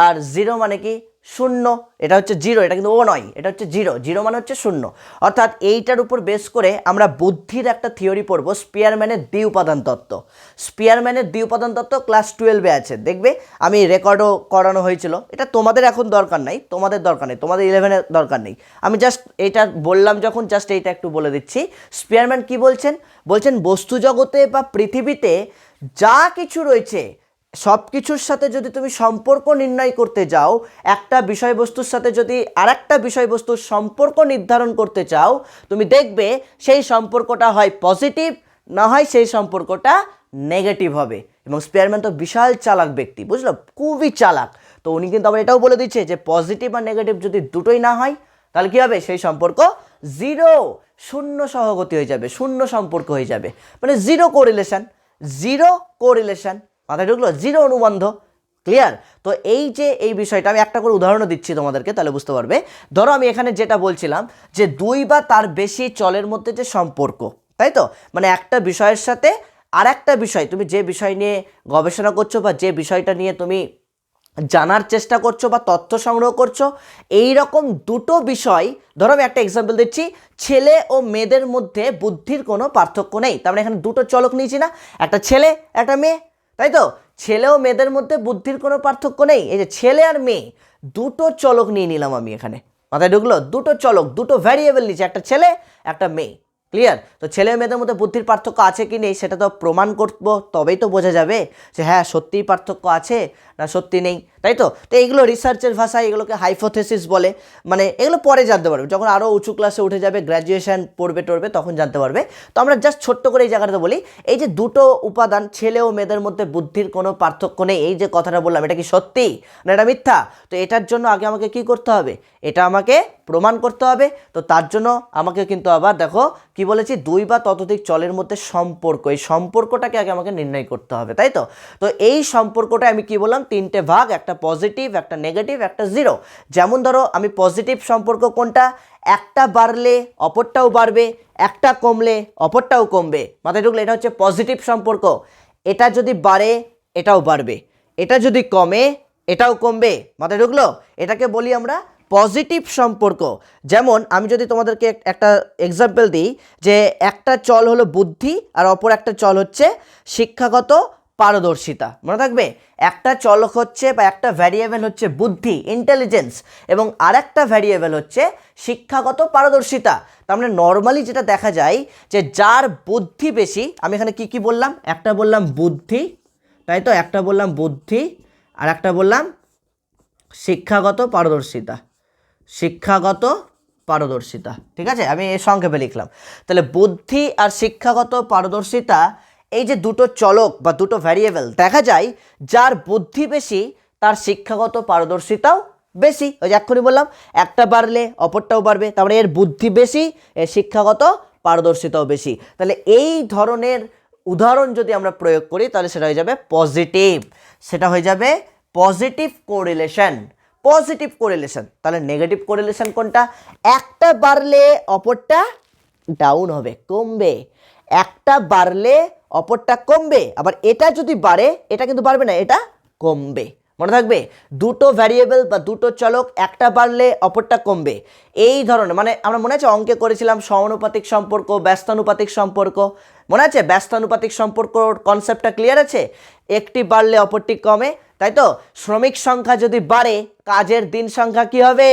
A: আর জিরো মানে কি? শূন্য। এটা হচ্ছে জিরো, এটা কিন্তু ও নয়, এটা হচ্ছে জিরো। জিরো মানে হচ্ছে শূন্য। অর্থাৎ এইটার উপর বেস করে আমরা বুদ্ধির একটা থিওরি পড়বো, স্পিয়ারম্যানের দ্বি উপাদান তত্ত্ব। স্পিয়ারম্যানের দ্বি উপাদান তত্ত্ব ক্লাস 12-এ আছে, দেখবে আমি রেকর্ডও করানো হয়েছিল। এটা তোমাদের এখন দরকার নাই, তোমাদের দরকার নেই, তোমাদের 11-এর দরকার নেই। আমি জাস্ট এইটা বললাম যখন, জাস্ট এইটা একটু বলে দিচ্ছি। স্পিয়ারম্যান কি বলছেন? বলছেন বস্তু জগতে বা পৃথিবীতে যা কিছু রয়েছে সব কিছুর সাথে যদি তুমি সম্পর্ক নির্ণয় করতে যাও, একটা বিষয়বস্তুর সাথে যদি আরেকটা বিষয়বস্তুর সম্পর্ক নির্ধারণ করতে চাও, তুমি দেখবে সেই সম্পর্কটা হয় পজিটিভ, না হয় সেই সম্পর্কটা নেগেটিভ হবে। এবং স্পিয়ারম্যান তো বিশাল চালাক ব্যক্তি, বুঝলো, খুবই চালাক। তো উনি কিন্তু আবার এটাও বলে দিচ্ছে যে পজিটিভ আর নেগেটিভ যদি দুটোই না হয়, তাহলে কী হবে? সেই সম্পর্ক জিরো, শূন্য সহগতি হয়ে যাবে, শূন্য সম্পর্ক হয়ে যাবে, মানে জিরো কোরিলেশন। জিরো কোরিলেশন মাথায় ঢুকলো? জিরো অনুবন্ধ। ক্লিয়ার? তো এই যে এই বিষয়টা আমি একটা করে উদাহরণও দিচ্ছি তোমাদেরকে, তাহলে বুঝতে পারবে। ধরো আমি এখানে যেটা বলছিলাম যে দুই বা তার বেশি চলের মধ্যে যে সম্পর্ক, তাই তো, মানে একটা বিষয়ের সাথে আর একটা বিষয়, তুমি যে বিষয় নিয়ে গবেষণা করছো বা যে বিষয়টা নিয়ে তুমি জানার চেষ্টা করছো বা তথ্য সংগ্রহ করছো, এই রকম দুটো বিষয়, ধরো আমি একটা এক্সাম্পল দিচ্ছি, ছেলে ও মেয়েদের মধ্যে বুদ্ধির কোনো পার্থক্য নেই। তার মানে এখানে দুটো চলক নিয়েছি না, একটা ছেলে একটা মেয়ে, তাই তো? ছেলে ও মেয়েদের মধ্যে বুদ্ধির কোনো পার্থক্য নেই। এই যে ছেলে আর মেয়ে, দুটো চলক নিয়ে নিলাম আমি এখানে, মাথায় ঢুকলো? দুটো চলক, দুটো ভ্যারিয়েবল নিচে, একটা ছেলে একটা মেয়ে। ক্লিয়ার? তো ছেলে মেয়েদের মধ্যে বুদ্ধির পার্থক্য আছে কি নেই সেটা তো প্রমাণ করবো, তবেই তো বোঝা যাবে যে হ্যাঁ সত্যিই পার্থক্য আছে না সত্যি নেই, তাই তো? তো এইগুলো রিসার্চের ভাষায় এগুলোকে হাইপোথেসিস বলে। মানে এগুলো পরে জানতে পারবে, যখন আরও উঁচু ক্লাসে উঠে যাবে, গ্র্যাজুয়েশন পড়বে টড়বে, তখন জানতে পারবে। তো আমরা জাস্ট ছোট্ট করে এই জায়গাটাতে বলি, এই যে দুটো উপাদান, ছেলে ও মেয়েদের মধ্যে বুদ্ধির কোনো পার্থক্য নেই, এই যে কথাটা বললাম, এটা কি সত্যি না এটা মিথ্যা? তো এটার জন্য আগে আমাকে কি করতে হবে? এটা আমাকে প্রমাণ করতে হবে। তো তার জন্য আমাকে কিন্তু আবার দেখো কি বলেছি, দুই বা ততোধিক চলের মধ্যে সম্পর্ক, এই সম্পর্কটাকে আগে আমাকে নির্ণয় করতে হবে, তাই তো? তো এই সম্পর্কটা আমি কি বললাম, 3টে ভাগ, একটা পজিটিভ, একটা নেগেটিভ, একটা জিরো। যেমন ধরো আমি পজিটিভ সম্পর্ক কোনটা, একটা বাড়লে অপরটাও বাড়বে, একটা কমলে অপরটাও কমবে, মাথায় ঢুকলে? এটা হচ্ছে পজিটিভ সম্পর্ক। এটা যদি বাড়ে এটাও বাড়বে, এটা যদি কমে এটাও কমবে, মাথায় ঢুকলো? এটাকে বলি আমরা পজিটিভ সম্পর্ক। যেমন আমি যদি তোমাদেরকে একটা এক্সাম্পল দিই, যে একটা চল হলো বুদ্ধি আর অপর একটা চল হচ্ছে শিক্ষাগত পারদর্শিতা, মনে থাকবে? একটা চলক হচ্ছে বা একটা ভ্যারিয়েবল হচ্ছে বুদ্ধি, ইন্টেলিজেন্স, এবং আরেকটা ভ্যারিয়েবল হচ্ছে শিক্ষাগত পারদর্শিতা। তার মানে নর্মালি যেটা দেখা যায় যে যার বুদ্ধি বেশি, আমি এখানে কি কি বললাম, একটা বললাম বুদ্ধি, তাই তো, একটা বললাম বুদ্ধি আর একটা বললাম শিক্ষাগত পারদর্শিতা, শিক্ষাগত পারদর্শিতা, ঠিক আছে? আমি এই সংক্ষেপে লিখলাম। তাহলে বুদ্ধি আর শিক্ষাগত পারদর্শিতা, এই যে দুটো চলক বা দুটো ভ্যারিয়েবল, দেখা যায় যার বুদ্ধি বেশি তার শিক্ষাগত পারদর্শিতাও বেশি। ওই যে এক্ষুনি বললাম, একটা বাড়লে অপরটাও বাড়বে, তার মানে এর বুদ্ধি বেশি, এর শিক্ষাগত পারদর্শিতাও বেশি। তাহলে এই ধরনের উদাহরণ যদি আমরা প্রয়োগ করি, তাহলে সেটা হয়ে যাবে পজিটিভ, সেটা হয়ে যাবে পজিটিভ কোরিলেশন। Positive correlation. তাহলে নেগেটিভ কোরিলেশন কোনটা? একটা বাড়লে অপরটা ডাউন হবে, কমবে, একটা বাড়লে অপরটা কমবে, আবার এটা যদি বাড়ে এটা কিন্তু বাড়বে না, এটা কমবে, মনে থাকবে? দুটো ভ্যারিয়েবল বা দুটো চলক, একটা বাড়লে অপরটা কমবে, এই ধরনের, মানে আমরা মনে আছে অঙ্কে করেছিলাম সমানুপাতিক সম্পর্ক, ব্যস্তানুপাতিক সম্পর্ক, মনে আছে? ব্যস্তানুপাতিক সম্পর্ক কনসেপ্টটা ক্লিয়ার আছে? একটি বাড়লে অপরটি কমে, তাই তো? শ্রমিক সংখ্যা যদি বাড়ে, কাজের দিন সংখ্যা কি হবে?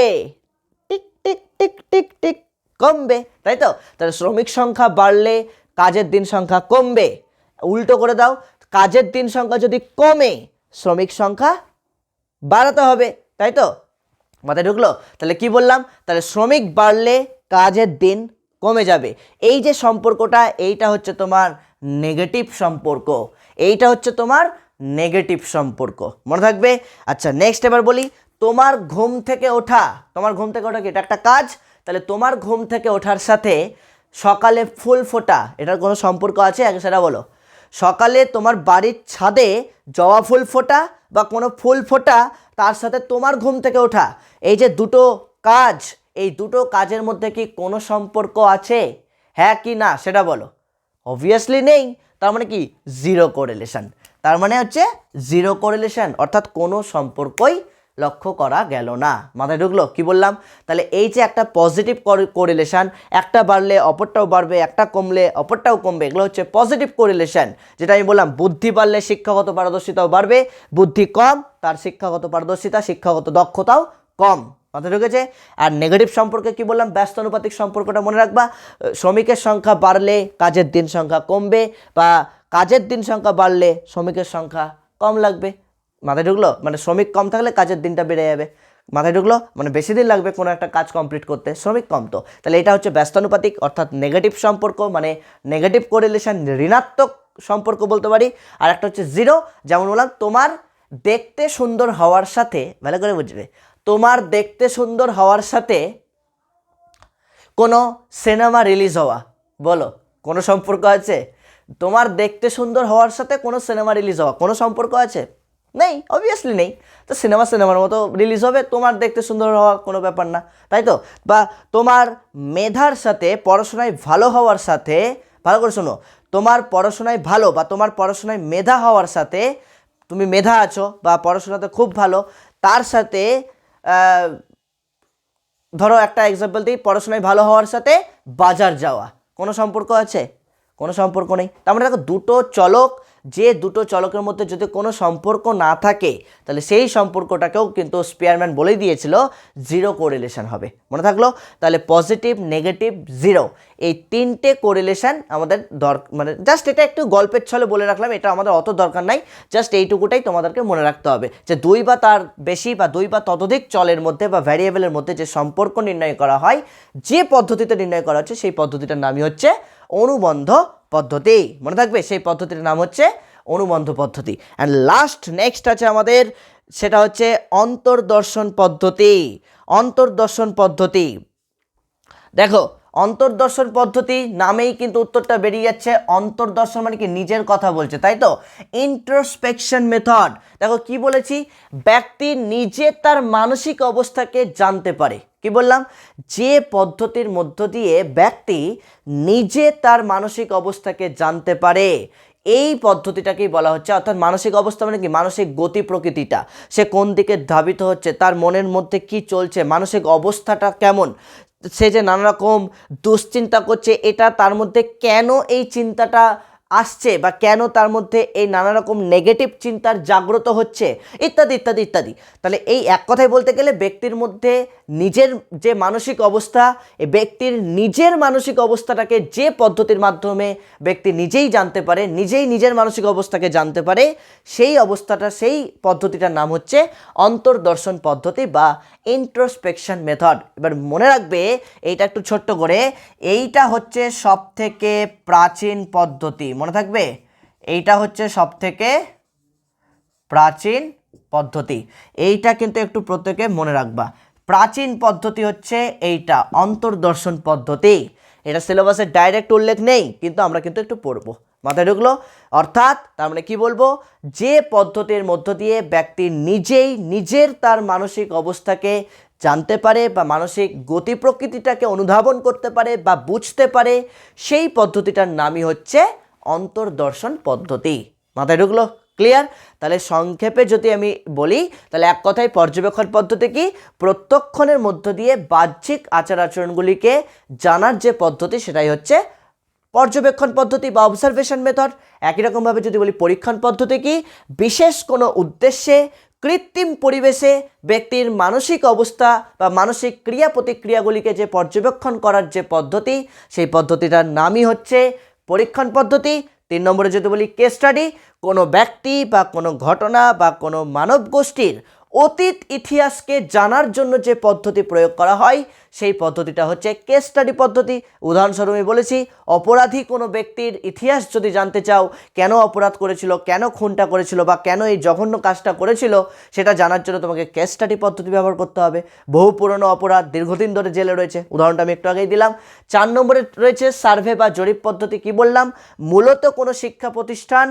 A: Tick tick tick tick tick কমবে, তাই তো? তাহলে শ্রমিক সংখ্যা বাড়লে কাজের দিন সংখ্যা কমবে। উল্টো করে দাও, কাজের দিন সংখ্যা যদি কমে শ্রমিক সংখ্যা বাড়াতে হবে, তাই তো? মাথায় ঢুকলো? তাহলে কি বললাম, তাহলে শ্রমিক বাড়লে কাজের দিন কমে যাবে। এই যে সম্পর্কটা, এইটা হচ্ছে তোমার নেগেটিভ সম্পর্ক, এইটা হচ্ছে তোমার নেগেটিভ সম্পর্ক, মনে থাকবে। আচ্ছা নেক্সট এবার বলি, তোমার ঘুম থেকে ওঠা, তোমার ঘুম থেকে ওঠা কি এটা একটা কাজ? তাহলে তোমার ঘুম থেকে ওঠার সাথে সকালে ফুল ফোটা, এটার কোনো সম্পর্ক আছে? আগে সেটা বলো। সকালে তোমার বাড়ির ছাদে জবা ফুল ফোটা বা কোনো ফুল ফোটা, তার সাথে তোমার ঘুম থেকে ওঠা, এই যে দুটো কাজ, এই দুটো কাজের মধ্যে কি কোনো সম্পর্ক আছে? হ্যাঁ কি না সেটা বলো। অবভিয়াসলি নেই, তার মানে কি জিরো কোরিলেশন, তার মানে হচ্ছে জিরো কোরিলেশন, অর্থাৎ কোনো সম্পর্কই লক্ষ্য করা গেল না। মাথায় ঢুকলো? কি বললাম? তাহলে এই যে একটা পজিটিভ কোরিলেশন, একটা বাড়লে অপরটাও বাড়বে, একটা কমলে অপরটাও কমবে, এগুলো হচ্ছে পজিটিভ কোরিলেশন। যেটা আমি বললাম, বুদ্ধি বাড়লে শিক্ষাগত পারদর্শিতাও বাড়বে, বুদ্ধি কম তার শিক্ষাগত পারদর্শিতা, শিক্ষাগত দক্ষতাও কম। মাথায় ঢুকেছে? আর নেগেটিভ সম্পর্কে কি বললাম? ব্যস্তানুপাতিক সম্পর্কটা মনে রাখবা। শ্রমিকের সংখ্যা বাড়লে কাজের দিন সংখ্যা কমবে, বা কাজের দিন সংখ্যা বাড়লে শ্রমিকের সংখ্যা কম লাগবে। মাথায় ঢুকলো? মানে শ্রমিক কম থাকলে কাজের দিনটা বেড়ে যাবে। মাথায় ঢুকলো? মানে বেশি দিন লাগবে কোনো একটা কাজ কমপ্লিট করতে, শ্রমিক কম তো। তাহলে এটা হচ্ছে ব্যস্তানুপাতিক অর্থাৎ নেগেটিভ সম্পর্ক, মানে নেগেটিভ কোরিলেশন, ঋণাত্মক সম্পর্ক বলতে পারি। আর একটা হচ্ছে জিরো, যেমন বললাম তোমার দেখতে সুন্দর হওয়ার সাথে, ভালো করে বুঝবে, তোমার দেখতে সুন্দর হওয়ার সাথে কোনো সিনেমা রিলিজ হওয়া, বলো কোনো সম্পর্ক আছে? তোমার দেখতে সুন্দর হওয়ার সাথে কোনো সিনেমা রিলিজ হওয়া কোনো সম্পর্ক আছে? নেই, অবভিয়াসলি নেই। তো সিনেমার মতো রিলিজ হবে, তোমার দেখতে সুন্দর হওয়া কোনো ব্যাপার না, তাই তো? বা তোমার মেধার সাথে, পড়াশোনায় ভালো হওয়ার সাথে, ভালো করে শোনো, তোমার পড়াশোনায় ভালো বা তোমার পড়াশোনায় মেধা হওয়ার সাথে, তুমি মেধা আছো বা পড়াশোনাতে খুব ভালো, তার সাথে ধরো একটা এক্সাম্পল দিই, পড়াশোনায় ভালো হওয়ার সাথে বাজার যাওয়া কোনো সম্পর্ক আছে? কোনো সম্পর্ক নেই। তার মানে দেখো, দুটো চলক, যে দুটো চলকের মধ্যে যদি কোনো সম্পর্ক না থাকে, তাহলে সেই সম্পর্কটাকেও কিন্তু স্পিয়ারম্যান বলেই দিয়েছিল জিরো কোরিলেশন হবে। মনে থাকলো? তাহলে পজিটিভ, নেগেটিভ, জিরো, এই তিনটে কোরিলেশন আমাদের মানে জাস্ট এটা একটু গল্পের ছলে বলে রাখলাম, এটা আমাদের অত দরকার নাই, জাস্ট এইটুকুটাই তোমাদেরকে মনে রাখতে হবে যে দুই বা তার বেশি বা দুই বা ততোধিক চলের মধ্যে বা ভ্যারিয়েবলের মধ্যে যে সম্পর্ক নির্ণয় করা হয়, যে পদ্ধতিতে নির্ণয় করা হচ্ছে, সেই পদ্ধতিটার নামই হচ্ছে অনুবন্ধ পদ্ধতি। মনে থাকবে? সেই পদ্ধতির নাম হচ্ছে অনুবন্ধ পদ্ধতি। অ্যান্ড লাস্ট নেক্সট আছে আমাদের, সেটা হচ্ছে অন্তর্দর্শন পদ্ধতি। অন্তর্দর্শন পদ্ধতি, দেখো অন্তর্দর্শন পদ্ধতি নামেই কিন্তু উত্তরটা বেরিয়ে যাচ্ছে। অন্তর্দর্শন মানে কি? নিজের কথা বলছে, তাই তো? ইন্ট্রোস্পেকশন মেথড, দেখো কি বলেছি, ব্যক্তি নিজে তার মানসিক অবস্থাকে জানতে পারে। কি বললাম? যে পদ্ধতির মধ্য দিয়ে ব্যক্তি নিজে তার মানসিক অবস্থাকে জানতে পারে, এই পদ্ধতিটাকেই বলা হচ্ছে, অর্থাৎ মানসিক অবস্থা মানে কি? মানসিক গতি প্রকৃতিটা, সে কোন দিকে ধাবিত হচ্ছে, তার মনের মধ্যে কি চলছে, মানসিক অবস্থাটা কেমন, সে যে নানা রকম দুশ্চিন্তা করছে, এটা তার মধ্যে কেন এই চিন্তাটা আসছে, বা কেন তার মধ্যে এই নানা রকম নেগেটিভ চিন্তার জাগ্রত হচ্ছে, ইত্যাদি ইত্যাদি ইত্যাদি। তাহলে এই এক কথায় বলতে গেলে ব্যক্তির মধ্যে নিজের যে মানসিক অবস্থা, এই ব্যক্তির নিজের মানসিক অবস্থাটাকে যে পদ্ধতির মাধ্যমে ব্যক্তি নিজেই জানতে পারে, নিজেই নিজের মানসিক অবস্থাকে জানতে পারে, সেই অবস্থাটা, সেই পদ্ধতিটার নাম হচ্ছে অন্তর্দর্শন পদ্ধতি বা ইন্ট্রোস্পেকশন মেথড। এবার মনে রাখবে এইটা একটু ছোট্ট করে, এইটা হচ্ছে সবথেকে প্রাচীন পদ্ধতি। মনে থাকবে? এইটা হচ্ছে সবথেকে প্রাচীন পদ্ধতি, এইটা কিন্তু একটু প্রত্যেকে মনে রাখবা। প্রাচীন পদ্ধতি হচ্ছে এইটা, অন্তর্দর্শন পদ্ধতি। এটা সিলেবাসে ডাইরেক্ট উল্লেখ নেই, কিন্তু আমরা কিন্তু একটু পড়বো। মাথায় ঢুকলো? অর্থাৎ তার মানে কি বলবো, যে পদ্ধতির মধ্য দিয়ে ব্যক্তি নিজেই নিজের তার মানসিক অবস্থাকে জানতে পারে বা মানসিক গতি প্রকৃতিটাকে অনুধাবন করতে পারে বা বুঝতে পারে, সেই পদ্ধতিটার নামই হচ্ছে অন্তর্দর্শন পদ্ধতি। মাথায় ঢুকলো? ক্লিয়ার? তাহলে সংক্ষেপে যদি আমি বলি, তাহলে এক কথায় পর্যবেক্ষণ পদ্ধতি কি? প্রত্যক্ষণের মধ্য দিয়ে বাহ্যিক আচার আচরণগুলিকে জানার যে পদ্ধতি, সেটাই হচ্ছে পর্যবেক্ষণ পদ্ধতি বা অবজারভেশন মেথড। একই রকমভাবে যদি বলি পরীক্ষণ পদ্ধতি কি? বিশেষ কোনো উদ্দেশ্যে কৃত্রিম পরিবেশে ব্যক্তির মানসিক অবস্থা বা মানসিক ক্রিয়া প্রতিক্রিয়াগুলিকে যে পর্যবেক্ষণ করার যে পদ্ধতি, সেই পদ্ধতিটার নামই হচ্ছে পরীক্ষণ পদ্ধতি। 3 নম্বরে যদি বলি কেস স্টাডি, কোনো ব্যক্তি বা কোনো ঘটনা বা কোনো মানব গোষ্ঠীর অতীত ইতিহাসকে জানার জন্য যে পদ্ধতি প্রয়োগ করা হয় সেই পদ্ধতিটা হচ্ছে কেস স্টাডি পদ্ধতি। উদাহরণস্বরূপ আমি বলেছি, অপরাধী কোনো ব্যক্তির ইতিহাস যদি জানতে চাও, কেন অপরাধ করেছিল, কেন খুনটা করেছিল বা কেন এই জঘন্য কাজটা করেছিল, সেটা জানার জন্য তোমাকে কেস স্টাডি পদ্ধতি ব্যবহার করতে হবে। বহু পুরনো অপরাধ, দীর্ঘদিন ধরে জেলে রয়েছে, উদাহরণটা আমি একটু আগেই দিলাম। 4 নম্বরে রয়েছে সার্ভে বা জরিপ পদ্ধতি। কি বললাম? মূলত কোনো শিক্ষা প্রতিষ্ঠান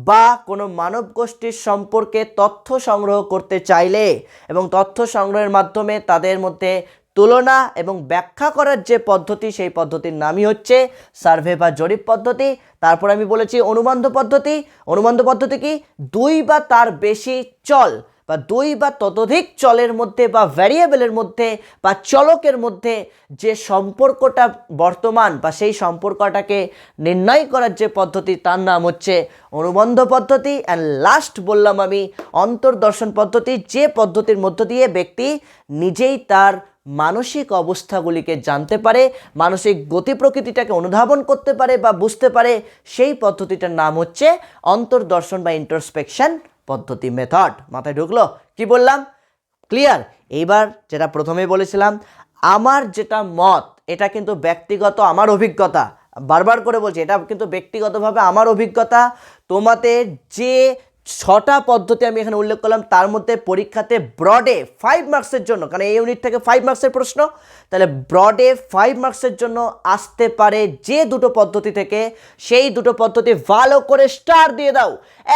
A: বা কোনো মানব গোষ্ঠীর সম্পর্কে তথ্য সংগ্রহ করতে চাইলে এবং তথ্য সংগ্রহের মাধ্যমে তাদের মধ্যে তুলনা এবং ব্যাখ্যা করার যে পদ্ধতি, সেই পদ্ধতির নামই হচ্ছে সার্ভে বা জরিপ পদ্ধতি। তারপর আমি বলেছি অনুবন্ধ পদ্ধতি। অনুবন্ধ পদ্ধতি কি? 2 বা তার বেশি চল বা 2 বা ততোধিক চলের মধ্যে বা ভ্যারিয়েবলের মধ্যে বা চলকের মধ্যে যে সম্পর্কটা বর্তমান বা সেই সম্পর্কটাকে নির্ণয় করার যে পদ্ধতি, তার নাম হচ্ছে অনুবন্ধ পদ্ধতি। অ্যান্ড লাস্ট বললাম আমি অন্তর্দর্শন পদ্ধতি, যে পদ্ধতির মধ্য দিয়ে ব্যক্তি নিজেই তার মানসিক অবস্থাগুলিকে জানতে পারে, মানসিক গতি প্রকৃতিটাকে অনুধাবন করতে পারে বা বুঝতে পারে, সেই পদ্ধতিটার নাম হচ্ছে অন্তর্দর্শন বা ইন্ট্রোস্পেকশন পদ্ধতি, মেথড। মাথায় ঢুকলো? কি বললাম? ক্লিয়ার? এইবার যেটা প্রথমে বলেছিলাম, আমার যেটা মত, এটা কিন্তু ব্যক্তিগত আমার অভিজ্ঞতা, বারবার করে বলছি, এটা কিন্তু ব্যক্তিগতভাবে আমার অভিজ্ঞতা। তোমাদের যে 6টা পদ্ধতি আমি এখানে উল্লেখ করলাম, তার মধ্যে পরীক্ষাতে ব্রডে 5 মার্কসের জন্য, কারণ এই ইউনিট থেকে 5 মার্কসের প্রশ্ন, তাহলে ব্রডে 5 মার্কসের জন্য আসতে পারে যে দুটো পদ্ধতি থেকে, সেই দুটো পদ্ধতি ভালো করে স্টার দিয়ে দাও,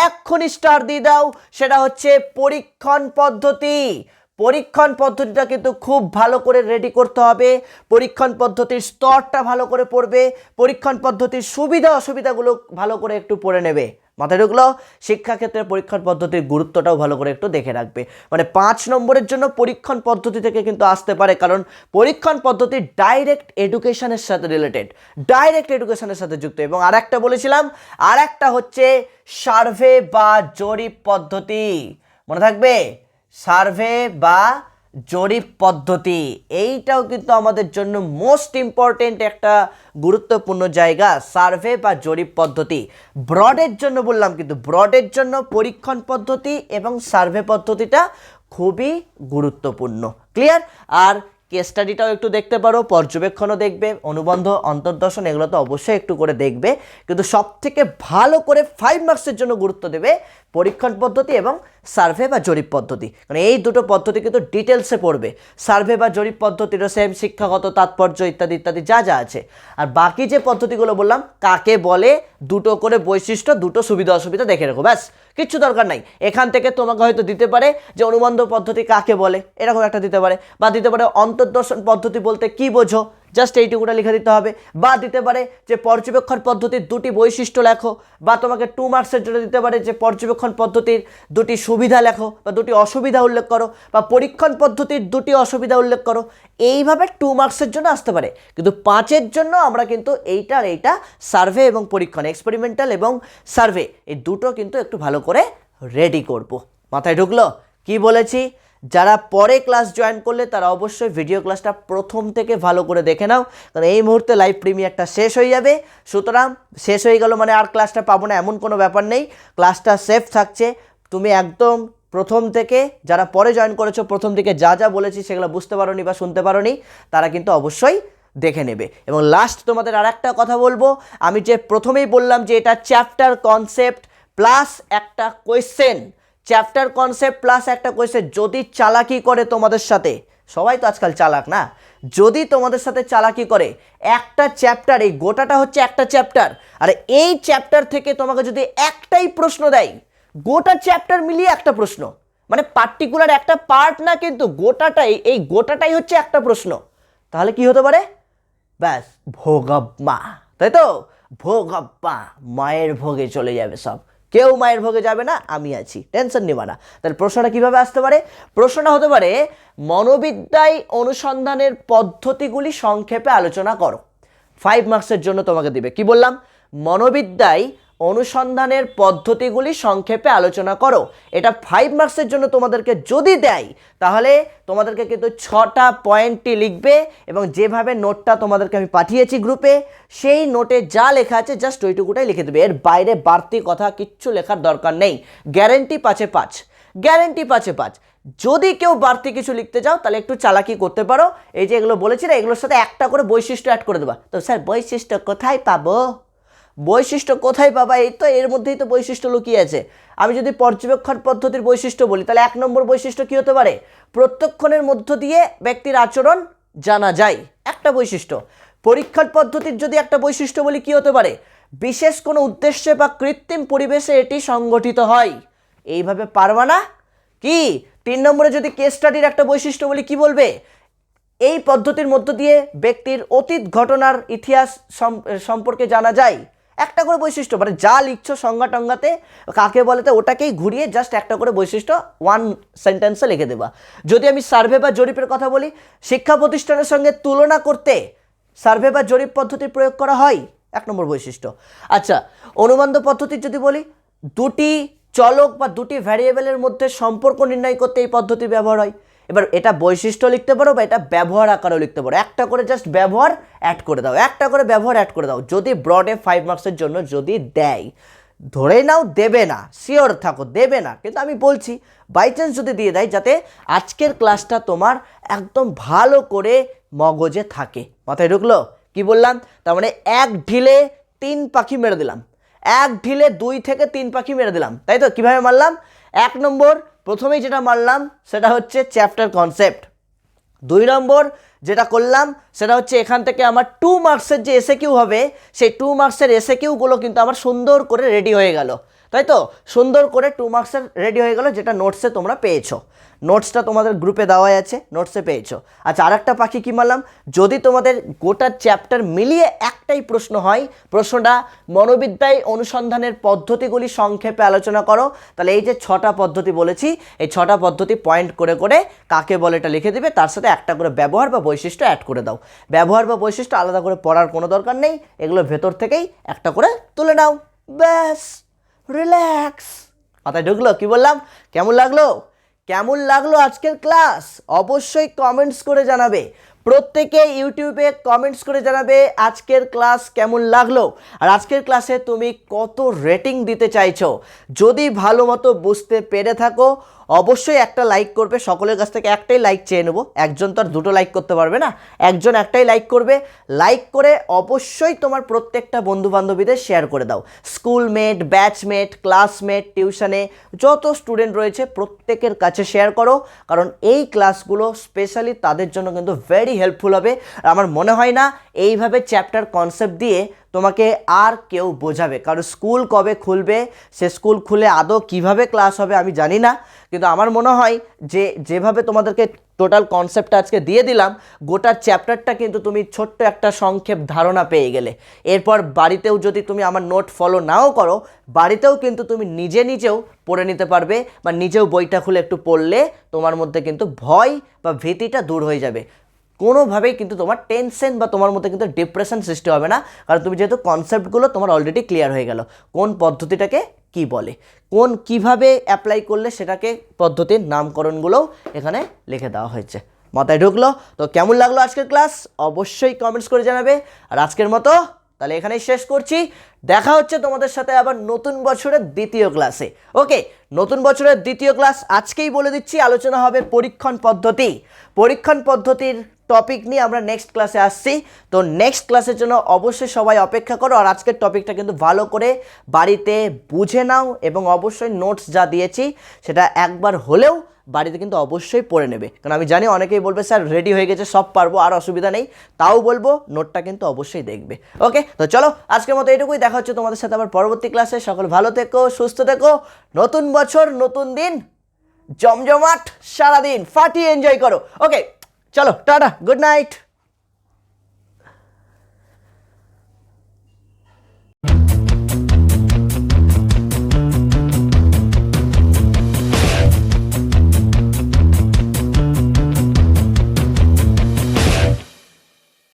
A: এক্ষুনি স্টার দিয়ে দাও। সেটা হচ্ছে পরীক্ষণ পদ্ধতি। পরীক্ষণ পদ্ধতিটা কিন্তু খুব ভালো করে রেডি করতে হবে। পরীক্ষণ পদ্ধতির স্তরটা ভালো করে পড়বে, পরীক্ষণ পদ্ধতির সুবিধা অসুবিধাগুলো ভালো করে একটু পড়ে নেবে। মাথায় ঢুকলো? শিক্ষাক্ষেত্রে পরীক্ষণ পদ্ধতির গুরুত্বটাও ভালো করে একটু দেখে রাখবে। মানে 5 নম্বরের জন্য পরীক্ষণ পদ্ধতি থেকে কিন্তু আসতে পারে, কারণ পরীক্ষণ পদ্ধতি ডাইরেক্ট এডুকেশনের সাথে রিলেটেড, ডাইরেক্ট এডুকেশনের সাথে যুক্ত। এবং আরেকটা বলেছিলাম, আরেকটা হচ্ছে সার্ভে বা জরিপ পদ্ধতি। মনে থাকবে? সার্ভে বা জরিপ পদ্ধতি, এইটাও কিন্তু আমাদের জন্য মোস্ট ইম্পর্টেন্ট একটা গুরুত্বপূর্ণ জায়গা, সার্ভে বা জরিপ পদ্ধতি। ব্রডের জন্য বললাম, কিন্তু ব্রডের জন্য পরীক্ষণ পদ্ধতি এবং সার্ভে পদ্ধতিটা খুবই গুরুত্বপূর্ণ। ক্লিয়ার? আর কেস স্টাডিটাও একটু দেখতে পারো, পর্যবেক্ষণও দেখবে, অনুবন্ধ, অন্তর্দর্শন, এগুলো তো অবশ্যই একটু করে দেখবে, কিন্তু সব থেকে ভালো করে 5 মার্কসের জন্য গুরুত্ব দেবে পরীক্ষণ পদ্ধতি এবং সার্ভে বা জরিপ পদ্ধতি। মানে এই দুটো পদ্ধতি কিন্তু ডিটেলসে পড়বে। সার্ভে বা জরিপ পদ্ধতিরও সেম শিক্ষাগত তাৎপর্য ইত্যাদি ইত্যাদি যা যা আছে। আর বাকি যে পদ্ধতিগুলো বললাম, কাকে বলে, দুটো করে বৈশিষ্ট্য, দুটো সুবিধা অসুবিধা দেখে রাখো, ব্যাস, কিচ্ছু দরকার নাই। এখান থেকে তোমাকে হয়তো দিতে পারে যে অনুবন্ধ পদ্ধতি কাকে বলে, এরকম একটা দিতে পারে, বা দিতে পারে অন্তর্দর্শন পদ্ধতি বলতে কি বোঝো, জাস্ট এইটুকুটা লিখে দিতে হবে, বা দিতে পারে যে পর্যবেক্ষণ পদ্ধতির 2টি বৈশিষ্ট্য লেখো, বা তোমাকে 2 মার্কসের জন্য দিতে পারে যে পর্যবেক্ষণ পদ্ধতির 2টি সুবিধা লেখো বা 2টি অসুবিধা উল্লেখ করো, বা পরীক্ষণ পদ্ধতির 2টি অসুবিধা উল্লেখ করো। এইভাবে 2 মার্কসের জন্য আসতে পারে, কিন্তু 5-এর জন্য আমরা কিন্তু এইটা আর এইটা, সার্ভে এবং পরীক্ষণ, এক্সপেরিমেন্টাল এবং সার্ভে, এই দুটো কিন্তু একটু ভালো করে রেডি করব। মাথায় ঢুকলো? কি বলেছি? যারা পরে ক্লাস জয়েন করলে তারা অবশ্যই ভিডিও ক্লাসটা প্রথম থেকে ভালো করে দেখে নাও, কারণ এই মুহূর্তে লাইভ প্রিমিয়ারটা শেষ হয়ে যাবে। সুতরাং শেষ হয়ে গেল মানে আর ক্লাসটা পাবো না এমন কোনো ব্যাপার নেই, ক্লাসটা সেফ থাকছে। তুমি একদম প্রথম থেকে, যারা পরে জয়েন করেছো, প্রথম থেকে যা যা বলেছি সেগুলো বুঝতে পারোনি বা শুনতে পারোনি, তারা কিন্তু অবশ্যই দেখে নেবে। এবং লাস্ট তোমাদের আর একটা কথা বলবো, আমি যে প্রথমেই বললাম যে এটা চ্যাপ্টার কনসেপ্ট প্লাস একটা কোয়েশ্চেন, চ্যাপ্টার কনসেপ্ট প্লাস একটা কোয়েশ্চেন। যদি চালাকি করে তোমাদের সাথে, সবাই তো আজকাল চালাক না, যদি তোমাদের সাথে চালাকি করে, একটা চ্যাপ্টার, এই গোটাটা হচ্ছে একটা চ্যাপ্টার, আর এই চ্যাপ্টার থেকে তোমাকে যদি একটাই প্রশ্ন দেয়, গোটা চ্যাপ্টার মিলিয়ে একটা প্রশ্ন, মানে পার্টিকুলার একটা পার্ট না, কিন্তু গোটাটাই, এই গোটাটাই হচ্ছে একটা প্রশ্ন, তাহলে কি হতে পারে? ব্যাস, ভোগাব্বা, তাই তো? ভোগাব্বা, মায়ের ভোগে চলে যাবে সব, কেউ মায়ের ভোগে যাবে না, আমি আছি, টেনশন নিবা না। তাহলে প্রশ্নটা কিভাবে আসতে পারে? প্রশ্নটা হতে পারে, মনোবিদ্যায় অনুসন্ধানের পদ্ধতিগুলি সংক্ষেপে আলোচনা করো। 5 মার্কসের জন্য তোমাকে দিবে। কি বললাম? মনোবিদ্যায় অনুসন্ধানের পদ্ধতিগুলি সংক্ষেপে আলোচনা করো। এটা 5 মার্কসের জন্য তোমাদেরকে যদি দেয় তাহলে তোমাদেরকে কিন্তু 6টা পয়েন্টই লিখবে এবং যেভাবে নোটটা তোমাদেরকে আমি পাঠিয়েছি গ্রুপে সেই নোটে যা লেখা আছে জাস্ট ওইটুকুটাই লিখে দেবে, এর বাইরে বাড়তি কথা কিচ্ছু লেখার দরকার নেই। গ্যারেন্টি 5-এ 5, গ্যারেন্টি 5-এ 5। যদি কেউ বাড়তি কিছু লিখতে চাও তাহলে একটু চালাকি করতে পারো, এই যে এগুলো বলেছি না এগুলোর সাথে একটা করে বৈশিষ্ট্য অ্যাড করে দেবা। তো স্যার বৈশিষ্ট্য কোথায় পাবো, বৈশিষ্ট্য কোথায় পাবা, এই তো এর মধ্যেই তো বৈশিষ্ট্য লুকিয়ে আছে। আমি যদি পর্যবেক্ষণ পদ্ধতির বৈশিষ্ট্য বলি তাহলে 1 নম্বর বৈশিষ্ট্য কী হতে পারে, প্রত্যক্ষণের মধ্য দিয়ে ব্যক্তির আচরণ জানা যায়, একটা বৈশিষ্ট্য। পরীক্ষণ পদ্ধতির যদি একটা বৈশিষ্ট্য বলি কী হতে পারে, বিশেষ কোনো উদ্দেশ্যে বা কৃত্রিম পরিবেশে এটি সংগঠিত হয়। এইভাবে পারবা না কি? 3 নম্বরে যদি কেস স্টাডির একটা বৈশিষ্ট্য বলি কি বলবে, এই পদ্ধতির মধ্য দিয়ে ব্যক্তির অতীত ঘটনার ইতিহাস সম্পর্কে জানা যায়। একটা করে বৈশিষ্ট্য, মানে যা লিখছো সংজ্ঞা টঙ্গাতে কাকে বলেতে ওটাকেই ঘুরিয়ে জাস্ট একটা করে বৈশিষ্ট্য 1 সেন্টেন্সে লিখে দেবা। যদি আমি সার্ভে বা জরিপের কথা বলি, শিক্ষা প্রতিষ্ঠানের সঙ্গে তুলনা করতে সার্ভে বা জরিপ পদ্ধতির প্রয়োগ করা হয়, 1 নম্বর বৈশিষ্ট্য। আচ্ছা, অনুবন্ধ পদ্ধতির যদি বলি, দুটি চলক বা দুটি ভ্যারিয়েবলের মধ্যে সম্পর্ক নির্ণয় করতে এই পদ্ধতি ব্যবহার হয়। এবার এটা বৈশিষ্ট্য লিখতে পারো বা এটা ব্যবহার আকারেও লিখতে পারো, একটা করে জাস্ট ব্যবহার অ্যাড করে দাও, একটা করে ব্যবহার অ্যাড করে দাও। যদি ব্রডে 5 মার্কসের জন্য যদি দেয়, ধরে নাও দেবে না, শিওর থাকো দেবে না, কিন্তু আমি বলছি বাই চান্স যদি দিয়ে দেয় যাতে আজকের ক্লাসটা তোমার একদম ভালো করে মগজে থাকে। মাথায় ঢুকলো কি বললাম? তার মানে 1 ঢিলে 3 পাখি মেরে দিলাম, 1 ঢিলে 2 থেকে 3 পাখি মেরে দিলাম, তাই তো? কিভাবে মারলাম? 1 নম্বর প্রথমেই যেটা মারলাম সেটা হচ্ছে চ্যাপ্টার কনসেপ্ট। 2 নম্বর যেটা করলাম সেটা হচ্ছে এখান থেকে আমার 2 মার্কসের যে এসএকিউ হবে সেই 2 মার্কসের এসএকিউগুলো কিন্তু আমার সুন্দর করে রেডি হয়ে গেল, তাই তো? সুন্দর করে 2 মার্কসের রেডি হয়ে গেল, যেটা নোটসে তোমরা পেয়েছো, নোটসটা তোমাদের গ্রুপে দেওয়া আছে, নোটসে পেয়েছো। আচ্ছা, আরেকটা পাখি কি মারলাম, যদি তোমাদের গোটা চ্যাপ্টার মিলিয়ে একটাই প্রশ্ন হয়, প্রশ্নটা মনোবিদ্যায় অনুসন্ধানের পদ্ধতিগুলি সংক্ষেপে আলোচনা করো, তাহলে এই যে 6টা পদ্ধতি বলেছি এই 6টা পদ্ধতি পয়েন্ট করে করে কাকে বলে এটা লিখে দিবে, তার সাথে একটা করে ব্যবহার বা বৈশিষ্ট্য অ্যাড করে দাও। ব্যবহার বা বৈশিষ্ট্য আলাদা করে পড়ার কোনো দরকার নেই, এগুলো ভেতর থেকেই একটা করে তুলে নাও, ব্যাস, রিল্যাক্স। মাথায় ঢুকলো কি বললাম? কেমন লাগলো? কেমন লাগলো আজকের ক্লাস? অবশ্যই কমেন্টস করে জানাবে, প্রত্যেকে ইউটিউবে কমেন্টস করে জানাবে আজকের ক্লাস কেমন লাগলো আর আজকের ক্লাসে তুমি কত রেটিং দিতে চাইছো। যদি ভালো মতো বুঝতে পেরে থাকো অবশ্যই একটা লাইক করবে, সকলের কাছ থেকে একটাই লাইক চেয়ে নেবো, একজন তো আর 2টো লাইক করতে পারবে না, একজন একটাই লাইক করবে। লাইক করে অবশ্যই তোমার প্রত্যেকটা বন্ধু বান্ধবীদের শেয়ার করে দাও, স্কুলমেট, ব্যাচমেট, ক্লাসমেট, টিউশনে যত স্টুডেন্ট রয়েছে প্রত্যেকের কাছে শেয়ার করো, কারণ এই ক্লাসগুলো স্পেশালি তাদের জন্য কিন্তু ভেরি হেল্পফুল হবে। আমার মনে হয় না এইভাবে চ্যাপ্টার কনসেপ্ট দিয়ে তোমাকে আর কেউ বোঝাবে, কারণ স্কুল কবে খুলবে, সে স্কুল খুলে আদৌ কিভাবে ক্লাস হবে আমি জানি না, কিন্তু আমার মনে হয় যে যেভাবে তোমাদেরকে টোটাল কনসেপ্টটা আজকে দিয়ে দিলাম, গোটা চ্যাপ্টারটা কিন্তু তুমি ছোট্ট একটা সংক্ষেপ ধারণা পেয়ে গেলে। এরপর বাড়িতেও যদি তুমি আমার নোট ফলো নাও করো, বাড়িতেও কিন্তু তুমি নিজেও পড়ে নিতে পারবে বা নিজেও বইটা খুলে একটু পড়লে তোমার মধ্যে কিন্তু ভয় বা ভীতিটা দূর হয়ে যাবে। কোনোভাবেই কিন্তু তোমার টেনশন বা তোমার মধ্যে কিন্তু ডিপ্রেশন সৃষ্টি হবে না, কারণ তুমি যেহেতু কনসেপ্টগুলো তোমার অলরেডি ক্লিয়ার হয়ে গেল, কোন পদ্ধতিটাকে কি বলে, কোন কিভাবে অ্যাপ্লাই করলে সেটাকে পদ্ধতির নামকরণগুলোও এখানে লিখে দেওয়া হয়েছে। মাথায় ঢুকলো তো? কেমন লাগলো আজকের ক্লাস অবশ্যই কমেন্টস করে জানাবে। আর আজকের মতো তাহলে এখানেই শেষ করছি, দেখা হচ্ছে তোমাদের সাথে আবার নতুন বছরের 2য় ক্লাসে। ওকে, নতুন বছরের 2য় ক্লাস আজকেই বলে দিচ্ছি, আলোচনা হবে পরীক্ষণ পদ্ধতি। পরীক্ষণ পদ্ধতির টপিক নিয়ে আমরা নেক্সট ক্লাসে আসছি, তো নেক্সট ক্লাসের জন্য অবশ্যই সবাই অপেক্ষা করো। আর আজকের টপিকটা কিন্তু ভালো করে বাড়িতে বুঝে নাও এবং অবশ্যই নোটস যা দিয়েছি সেটা একবার হলেও বাড়িতে কিন্তু অবশ্যই পড়ে নেবে, কারণ আমি জানি অনেকেই বলবে স্যার রেডি হয়ে গেছে সব পারবো আর অসুবিধা নেই, তাও বলবো নোটটা কিন্তু অবশ্যই দেখবে। ওকে, তো চলো আজকের মতো এটুকুই, দেখা হচ্ছে তোমাদের সাথে আবার পরবর্তী ক্লাসে। সকল ভালো থেকো, সুস্থ থেকো, নতুন বছর নতুন দিন, জমজমাট সারাদিন ফাটিয়ে এনজয় করো। ওকে চলো, টাটা, গুড নাইট।